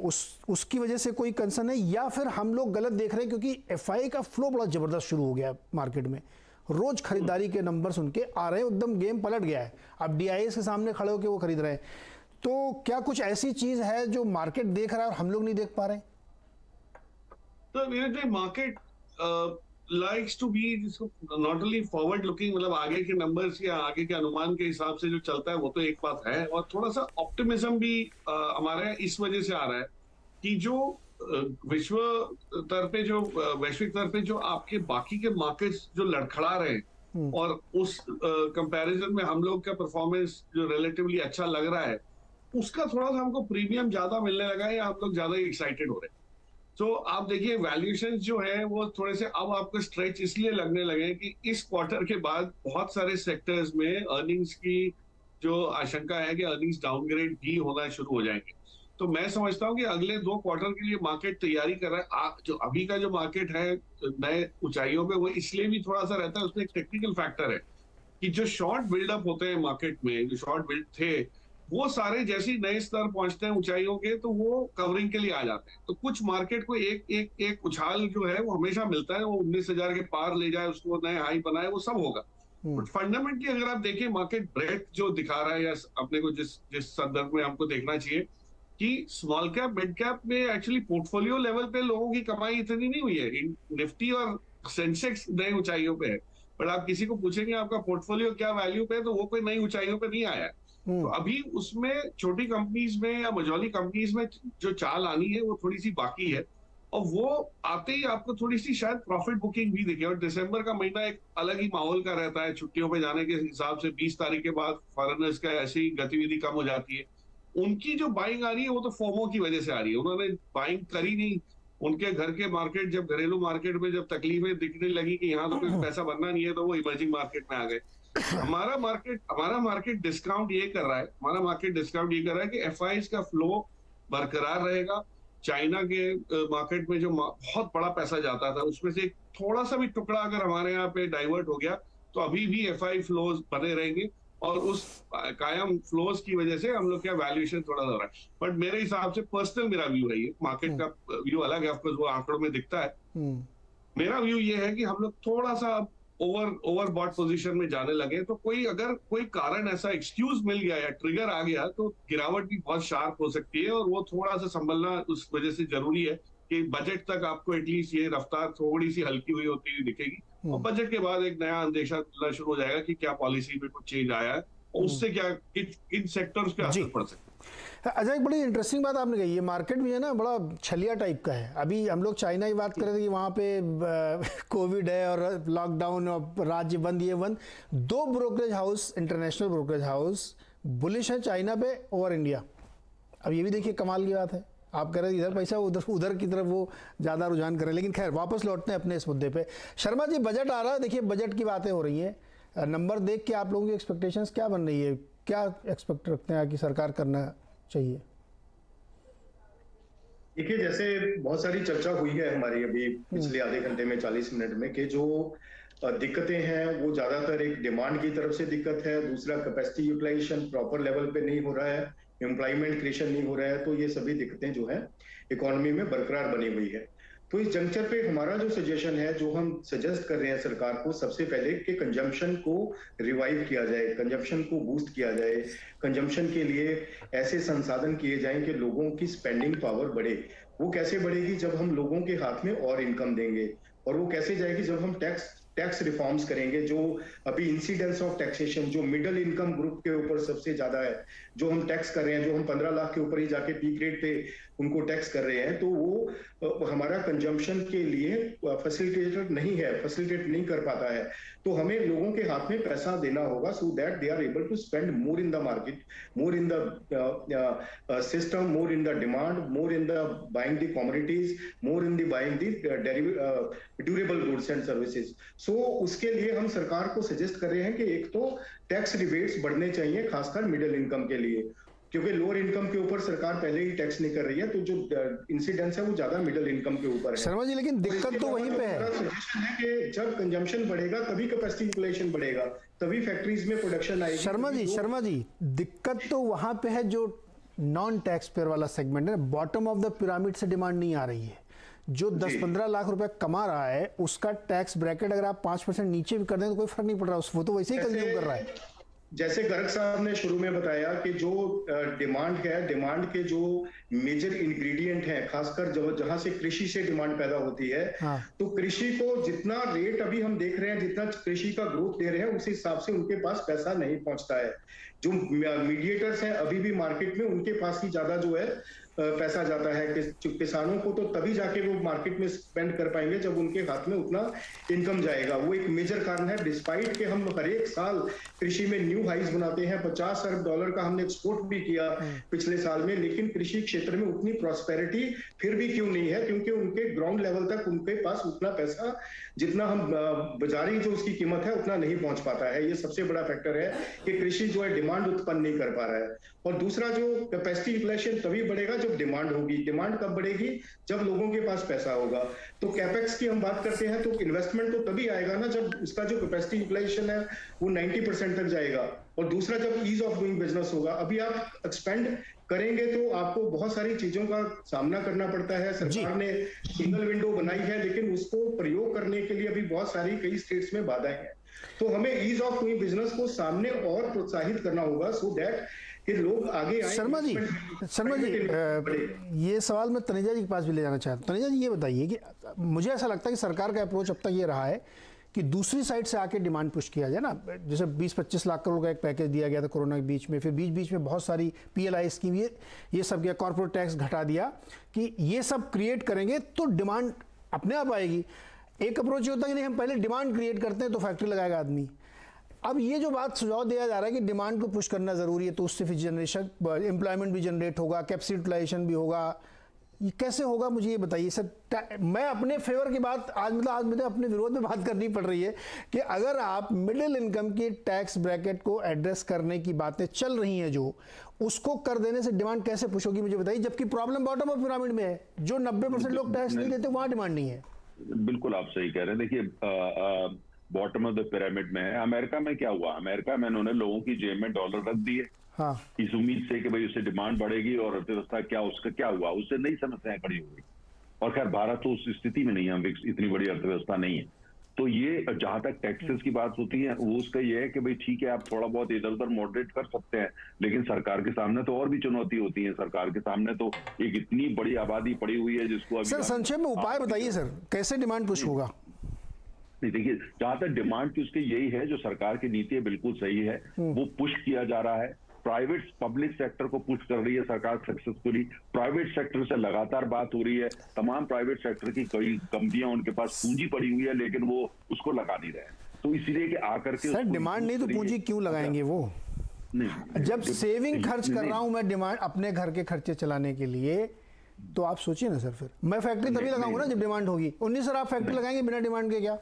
A: उसकी वजह से कोई कंसर्न है, या फिर हम लोग गलत देख रहे हैं, क्योंकि एफआई का फ्लो बड़ा ज़बरदस्त शुरू हो गया है मार्केट में, रोज़ खरीदारी के नंबर सुन के आ रहे हैं, एकदम गेम पलट गया है। अब डीआईएस के सामने खड़े होकर वो खरीद रहे हैं। तो क्या कुछ ऐसी चीज है जो मार्केट देख रहा है और हम लोग नहीं देख पा रहे?
F: तो market likes to be not only forward looking, मतलब आगे के नंबर्स या आगे के अनुमान के हिसाब से जो चलता है वो तो एक बात है, और थोड़ा सा ऑप्टिमिज्म भी हमारे इस वजह से आ रहा है कि जो विश्व स्तर पे, जो वैश्विक स्तर पे जो आपके बाकी के मार्केट्स जो लड़खड़ा रहे हैं, और उस कंपैरिजन में हम लोग का परफॉर्मेंस जो रिलेटिवली अच्छा लग रहा है, उसका थोड़ा सा हमको प्रीमियम ज्यादा मिलने लगा है, या हम लोग ज्यादा एक्साइटेड हो रहे हैं। तो आप देखिए वैल्यूएशन जो है वो थोड़े से अब आपको स्ट्रेच इसलिए लगने लगे कि इस क्वार्टर के बाद बहुत सारे सेक्टर्स में अर्निंग्स की जो आशंका है कि अर्निंग्स डाउनग्रेड भी होना शुरू हो जाएंगे। तो मैं समझता हूँ कि अगले 2 क्वार्टर के लिए मार्केट तैयारी कर रहा है। जो अभी का जो मार्केट है नए ऊंचाइयों पे, वो इसलिए भी थोड़ा सा रहता है, उसमें एक टेक्निकल फैक्टर है कि जो शॉर्ट बिल्डअप होते हैं मार्केट में, जो शॉर्ट बिल्ड थे, वो सारे जैसे ही नए स्तर पहुंचते हैं ऊंचाइयों के, तो वो कवरिंग के लिए आ जाते हैं। तो कुछ मार्केट को एक उछाल जो है वो हमेशा मिलता है, वो 19,000 के पार ले जाए, उसको नए हाई बनाए, वो सब होगा। बट फंडामेंटली अगर आप देखें मार्केट ब्रेथ जो दिखा रहा है, या अपने को जिस संदर्भ में हमको देखना चाहिए कि स्मॉल कैप मिड कैप में एक्चुअली पोर्टफोलियो लेवल पे लोगों की कमाई इतनी नहीं हुई है। निफ्टी और सेंसेक्स नई ऊंचाइयों पे है, बट आप किसी को पूछेंगे आपका पोर्टफोलियो क्या वैल्यू पे है, तो वो कोई नई ऊंचाइयों पे नहीं आया है। तो अभी उसमें छोटी कंपनीज में या मझौली कंपनीज में जो चाल आनी है वो थोड़ी सी बाकी है, और वो आते ही आपको थोड़ी सी शायद प्रॉफिट बुकिंग भी दिखे। और दिसंबर का महीना एक अलग ही माहौल का रहता है, छुट्टियों पे जाने के हिसाब से 20 तारीख के बाद फॉरेनर्स का ऐसी गतिविधि कम हो जाती है। उनकी जो बाइंग आ रही है वो तो फोमो की वजह से आ रही है, उन्होंने बाइंग करी नहीं। उनके घर के मार्केट, जब घरेलू मार्केट में जब तकलीफें दिखने लगी कि यहाँ तो कोई पैसा बनना नहीं है, तो वो इमर्जिंग मार्केट में आ गए। हमारा मार्केट डिस्काउंट ये कर रहा है, कि एफआईज का फ्लो बरकरार रहेगा। चाइना के मार्केट में जो बहुत बड़ा पैसा जाता था, उसमें से थोड़ा सा भी टुकड़ा अगर हमारे यहाँ पे डाइवर्ट हो गया तो अभी भी एफआई फ्लोज बने रहेंगे, और उस कायम फ्लोज की वजह से हम लोग का वैल्यूएशन थोड़ा हो रहा है। बट मेरे हिसाब से पर्सनल मेरा व्यू है, ये मार्केट का व्यू अलग है, ऑफकोर्स वो आंकड़ों में दिखता है। मेरा व्यू ये है कि हम लोग थोड़ा सा ओवरबॉट पोजीशन में जाने लगे, तो अगर कोई कारण ऐसा एक्सक्यूज मिल गया या ट्रिगर आ गया तो गिरावट भी बहुत शार्प हो सकती है, और वो थोड़ा सा संभलना उस वजह से जरूरी है कि बजट तक आपको एटलीस्ट ये रफ्तार थोड़ी सी हल्की हुई होती हुई दिखेगी, और बजट के बाद एक नया अंदेशा शुरू हो जाएगा कि क्या पॉलिसी में कुछ चेंज आया है, और उससे क्या किन सेक्टर्स पे असर पड़ सकता है।
A: अच्छा, एक बड़ी इंटरेस्टिंग बात आपने कही, ये मार्केट भी है ना बड़ा छलिया टाइप का है। अभी हम लोग चाइना की बात कर रहे थे कि वहाँ पे कोविड है और लॉकडाउन और राज्य बंद, ये बंद। 2 brokerage house, international brokerage house bullish है चाइना पे ओवर इंडिया। अब ये भी देखिए कमाल की बात है, आप कह रहे हैं इधर पैसा उधर की तरफ वो ज़्यादा रुझान कर रहे हैं। लेकिन खैर वापस लौटते हैं अपने इस मुद्दे पे। शर्मा जी, बजट आ रहा है, देखिए बजट की बातें हो रही हैं, नंबर देख के आप लोगों की एक्सपेक्टेशंस क्या बन रही है, क्या एक्सपेक्ट रखते हैं कि सरकार करना चाहिए?
D: देखिए, जैसे बहुत सारी चर्चा हुई है हमारी अभी पिछले आधे घंटे में, 40 मिनट में, कि जो दिक्कतें हैं वो ज्यादातर एक डिमांड की तरफ से दिक्कत है, दूसरा कैपेसिटी यूटिलाइजेशन प्रॉपर लेवल पे नहीं हो रहा है, एम्प्लॉयमेंट क्रिएशन नहीं हो रहा है। तो ये सभी दिक्कतें जो है इकोनॉमी में बरकरार बनी हुई है। तो इस जंक्चर पे हमारा जो सजेशन है, जो हम सजेस्ट कर रहे हैं सरकार को, सबसे पहले कि कंजम्पशन को रिवाइव किया जाए, कंजम्पशन को बूस्ट किया जाए, कंजम्पशन के लिए ऐसे संसाधन किए जाएं कि लोगों की स्पेंडिंग पावर बढ़े। वो कैसे बढ़ेगी? जब हम लोगों के हाथ में और इनकम देंगे। और वो कैसे जाएगी? जब हम टैक्स रिफॉर्म्स करेंगे। जो अभी इंसिडेंस ऑफ टैक्सेशन जो मिडिल इनकम ग्रुप के ऊपर सबसे ज्यादा है, जो हम टैक्स कर रहे हैं, जो हम 15 लाख के ऊपर ही जाके पीक रेट पे उनको टैक्स कर रहे हैं, तो वो हमारा कंजम्पशन के लिए फैसिलिटेट नहीं कर पाता है। तो हमें लोगों के हाथ में पैसा देना होगा, so that they are able to spend more in the market, more in the system, more in the demand, more in the buying the commodities, more in the buying the durable goods and services. So उसके लिए हम सरकार को सजेस्ट कर रहे हैं कि एक तो टैक्स रिबेट्स बढ़ने चाहिए, खासकर मिडिल इनकम के लिए, क्योंकि लोअर इनकम के ऊपर सरकार पहले ही टैक्स नहीं कर रही है। तो जो इंसिडेंस है वो ज्यादा मिडिल इनकम के ऊपर है।
A: शर्मा जी, लेकिन दिक्कत तो वहीं पे है।
D: सजेशन है कि जब कंजम्पशन बढ़ेगा तभी कैपेसिटी यूटिलाइजेशन बढ़ेगा, तभी फैक्ट्रीज में प्रोडक्शन आएगी।
A: शर्मा जी, दिक्कत तो वहां पे है जो नॉन टैक्स पेयर वाला सेगमेंट है, बॉटम ऑफ द पिरामिड से डिमांड नहीं आ रही है। जो 10-15 लाख रुपए कमा रहा है उसका टैक्स ब्रैकेट अगर आप 5% नीचे भी कर दें तो कोई फर्क नहीं पड़ रहा, वो तो वैसे ही कंज्यूम कर रहा है।
D: जैसे गर्ग साहब ने शुरू में बताया कि जो डिमांड है, डिमांड के जो मेजर इंग्रेडिएंट हैं, खासकर जहां से कृषि से डिमांड पैदा होती है, हाँ। तो कृषि को जितना रेट अभी हम देख रहे हैं, जितना कृषि का ग्रोथ दे रहे हैं, उस हिसाब से उनके पास पैसा नहीं पहुंचता है। जो मीडिएटर्स हैं अभी भी मार्केट में, उनके पास ही ज्यादा जो है पैसा जाता है। कि किसानों को तो तभी जाके वो मार्केट में स्पेंड कर पाएंगे जब उनके हाथ में उतना इनकम जाएगा। वो एक मेजर कारण है। डिस्पाइट के हम हर एक साल कृषि में न्यू हाइज बनाते हैं, $50 अरब का हमने एक्सपोर्ट भी किया पिछले साल में, लेकिन कृषि क्षेत्र में उतनी प्रॉस्पेरिटी फिर भी क्यों नहीं है? क्योंकि उनके ग्राउंड लेवल तक उनके पास उतना पैसा, जितना हम बाजारी जो उसकी कीमत है उतना नहीं पहुंच पाता है। ये सबसे बड़ा फैक्टर है कि कृषि जो है डिमांड उत्पन्न नहीं कर पा रहा है। और दूसरा, जो कैपेसिटी यूटिलाइजेशन तभी बढ़ेगा जब डिमांड होगी। डिमांड कब बढ़ेगी? जब लोगों के पास पैसा होगा। तो कैपेक्स की हम बात करते हैं तो इन्वेस्टमेंट तो तभी आएगा ना जब उसका जो कैपेसिटी यूटिलाइजेशन है वो 90% तक जाएगा। और दूसरा, जब ईज ऑफ डूइंग बिजनेस होगा। अभी आप एक्सपेंड करेंगे तो आपको बहुत सारी चीजों का सामना करना पड़ता है। सरकार ने सिंगल विंडो बनाई है, लेकिन उसको प्रयोग करने के लिए अभी बहुत सारी कई स्टेट्स में बाधाएं हैं। तो हमें ईज ऑफ डूइंग बिजनेस को सामने और प्रोत्साहित करना होगा, सो दैट कि लोग आगे आए।
A: शर्मा जी, ये सवाल मैं तनेजा जी के पास भी ले जाना चाहता हूँ। तनेजा जी, ये बताइए कि मुझे ऐसा लगता है कि सरकार का अप्रोच अब तक ये रहा है कि दूसरी साइड से आके डिमांड पुश किया जाए ना। जैसे 20-25 लाख करोड़ का एक पैकेज दिया गया था कोरोना के बीच में, फिर बीच में बहुत सारी PLI स्कीम, ये सब गया, कॉर्पोरेट टैक्स घटा दिया, कि ये सब क्रिएट करेंगे तो डिमांड अपने आप आएगी। एक अप्रोच होता है कि नहीं, हम पहले डिमांड क्रिएट करते हैं तो फैक्ट्री लगाएगा आदमी। अब ये जो बात सुझाव दिया जा रहा है कि डिमांड को पुश करना ज़रूरी है, तो उससे फिर जनरेशन, एम्प्लॉयमेंट भी जनरेट होगा, कैपेसिटी यूटिलाइजेशन भी होगा, ये कैसे होगा मुझे ये बताइए सर। मैं अपने फेवर की बात आज मुझे अपने विरोध में बात करनी पड़ रही है कि अगर आप मिडिल इनकम की टैक्स ब्रैकेट को एड्रेस करने की बातें चल रही हैं, जो उसको कर देने से डिमांड कैसे पुश होगी मुझे बताइए, जबकि प्रॉब्लम बॉटम ऑफ पिरामिड में है, जो 90% लोग टैक्स नहीं देते वहां डिमांड नहीं है।
E: बिल्कुल आप सही कह रहे हैं। देखिए बॉटम ऑफ द पिरामिड में है। अमेरिका में क्या हुआ, अमेरिका में उन्होंने लोगों की जेब में डॉलर रख दिए,
A: हाँ,
E: इस उम्मीद से कि भाई उससे डिमांड बढ़ेगी और अर्थव्यवस्था क्या, उसका क्या हुआ, उससे नई समस्याएं खड़ी हो गई। और खैर भारत तो उस स्थिति में नहीं है, हम इतनी बड़ी अर्थव्यवस्था नहीं है। तो ये जहां तक टैक्सेस की बात होती है, वो उसका ये है कि भाई ठीक है आप थोड़ा बहुत इधर उधर मॉडरेट कर सकते हैं, लेकिन सरकार के सामने तो और भी चुनौती होती है। सरकार के सामने तो एक इतनी बड़ी आबादी पड़ी हुई है जिसको अभी
A: सर संक्षेप में उपाय बताइए सर, कैसे डिमांड पुश होगा।
E: देखिए जहां तक डिमांड की उसके यही है, जो सरकार की नीति है बिल्कुल सही है, वो पुश किया जा रहा है। प्राइवेट पब्लिक सेक्टर को पुश कर रही है सरकार सक्सेसफुली। प्राइवेट सेक्टर से लगातार बात हो रही है, तमाम प्राइवेट सेक्टर की कई कंपनियां, उनके पास पूंजी पड़ी हुई है लेकिन वो उसको लगा नहीं रहे। तो इसीलिए कि आकर के
A: सर डिमांड नहीं तो पूंजी क्यों लगाएंगे वो?
E: नहीं,
A: जब सेविंग खर्च कर रहा हूं मैं डिमांड अपने घर के खर्चे चलाने के लिए, तो आप सोचिए ना सर, फिर मैं फैक्ट्री तभी लगाऊंगा ना जब डिमांड होगी। उन्हीं सर आप फैक्ट्री लगाएंगे बिना डिमांड के क्या?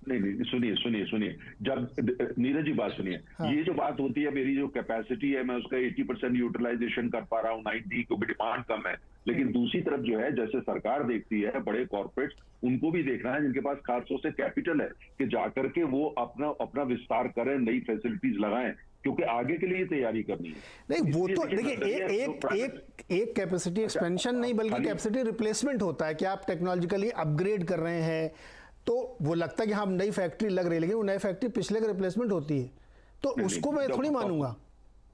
E: नहीं, सुनिए, जब नीरज जी बात सुनिए, हाँ। ये जो बात होती है, मेरी जो कैपेसिटी है मैं उसका 80% यूटिलाइजेशन कर पा रहा हूँ, 90 क्योंकि डिमांड कम है। लेकिन दूसरी तरफ जो है, जैसे सरकार देखती है, बड़े कॉर्पोरेट्स उनको भी देखना है जिनके पास खासतौर से कैपिटल है, कि जाकर के वो अपना विस्तार करें, नई फैसिलिटीज लगाएं, क्योंकि आगे के लिए तैयारी करनी है।
A: नहीं वो तो देखिए एक कैपेसिटी एक्सपेंशन नहीं बल्कि कैपेसिटी रिप्लेसमेंट होता है कि आप टेक्नोलॉजिकली अपग्रेड कर रहे हैं, तो वो लगता है कि हम नई फैक्ट्री लग रही है, लेकिन वो नई फैक्ट्री पिछले का रिप्लेसमेंट होती है, तो उसको मैं थोड़ी मानूंगा।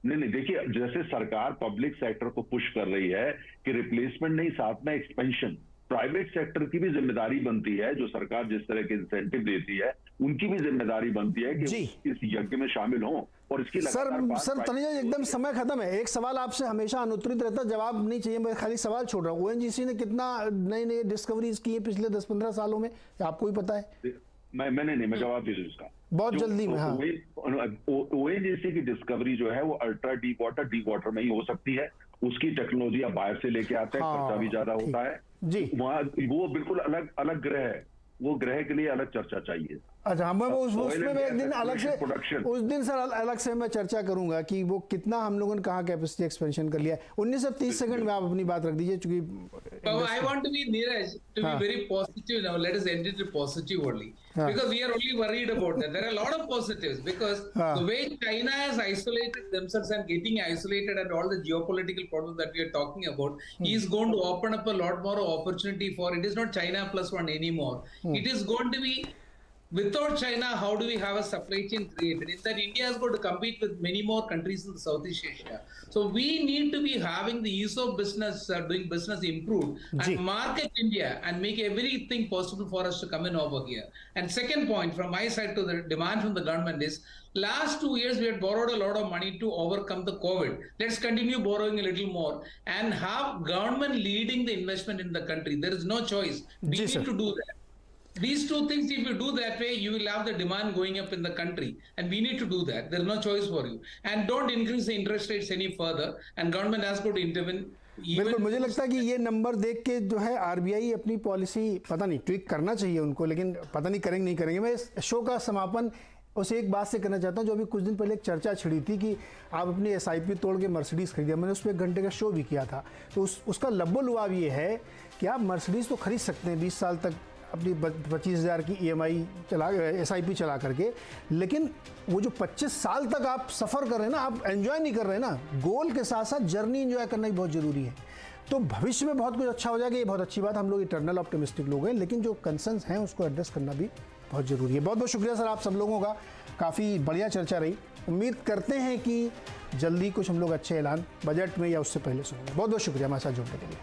E: नहीं, देखिए जैसे सरकार पब्लिक सेक्टर को पुश कर रही है कि रिप्लेसमेंट नहीं, साथ में एक्सपेंशन, प्राइवेट सेक्टर की भी जिम्मेदारी बनती है, जो सरकार जिस तरह के इंसेंटिव देती है उनकी भी जिम्मेदारी बनती है कि इस यज्ञ में शामिल हों। और इसकी
A: सर तनुजा एकदम समय खत्म है, एक सवाल आपसे हमेशा अनुत्तरित रहता, जवाब नहीं चाहिए, मैं खाली सवाल छोड़ रहा हूँ। ONGC ने कितना नई डिस्कवरीज की है पिछले 10-15 सालों में, आपको ही पता है।
E: मैं जवाब दे दूं इसका
A: बहुत जल्दी में। हाँ,
E: ONGC की डिस्कवरी जो है वो अल्ट्रा डीप वाटर में ही हो सकती है। उसकी टेक्नोलॉजी आप बाहर से लेके आते हैं, खर्चा भी ज्यादा होता है जी। वहाँ वो बिल्कुल अलग ग्रह है, वो ग्रह के लिए अलग चर्चा चाहिए।
A: अच्छा, मैं उसमें मैं एक दिन अलग से उस दिन सर अलग से मैं चर्चा करूंगा कि वो कितना हम लोगों ने कहाँ कैपेसिटी एक्सपेंशन कर लिया। 1930 सेकंड में आप अपनी बात रख दीजिए, क्योंकि
C: I want to be Neeraj to be very positive now. Let us end it positive only, because we are only worried about that. There are a lot of positives, because the way China has isolated themselves and getting isolated and all the geopolitical problems that we are talking about is going to open up a lot more opportunity for. It is not China plus one anymore. It is going to be. Without China, how do we have a supply chain created? In that, India is going to compete with many more countries in Southeast Asia. So we need to be having the ease of business, doing business improved, and market India and make everything possible for us to come in over here. And second point from my side to the demand from the government is, last 2 years we had borrowed a lot of money to overcome the COVID. Let's continue borrowing a little more and have government leading the investment in the country. There is no choice. We need to do that. These two things, if you do that way, you will have the demand going up in the country, and we need to do that. There is no choice for you. And don't increase the interest rates any further, and government has got to intervene.
A: बिल्कुल, मुझे लगता है कि ये नंबर देख के जो है RBI अपनी पॉलिसी पता नहीं ट्विक करना चाहिए उनको, लेकिन पता नहीं करेंगे नहीं करेंगे। मैं इस शो का समापन उस एक बात से करना चाहता हूँ, जो अभी कुछ दिन पहले एक चर्चा छिड़ी थी कि आप अपनी SIP तोड़ के मर्सिडीज़ खरीदिया। मैंने उस पर 1 घंटे का शो भी किया था, तो उसका लब्बो लुआब ये है कि आप मर्सिडीज़ तो खरीद सकते हैं 20 साल तक अपनी 25,000 की EMI SIP चला करके, लेकिन वो जो 25 साल तक आप सफ़र कर रहे हैं ना, आप एंजॉय नहीं कर रहे हैं ना। गोल के साथ साथ जर्नी एंजॉय करना भी बहुत ज़रूरी है। तो भविष्य में बहुत कुछ अच्छा हो जाएगा, ये बहुत अच्छी बात। हम लोग इटर्नल ऑप्टिमिस्टिक लोग हैं, लेकिन जो कंसर्न्स हैं उसको एड्रेस करना भी बहुत ज़रूरी है। बहुत बहुत शुक्रिया सर आप सब लोगों का, काफ़ी बढ़िया चर्चा रही। उम्मीद करते हैं कि जल्दी कुछ हम लोग अच्छे ऐलान बजट में या उससे पहले सुनेंगे। बहुत बहुत शुक्रिया हमारे साथ जुड़ने के लिए।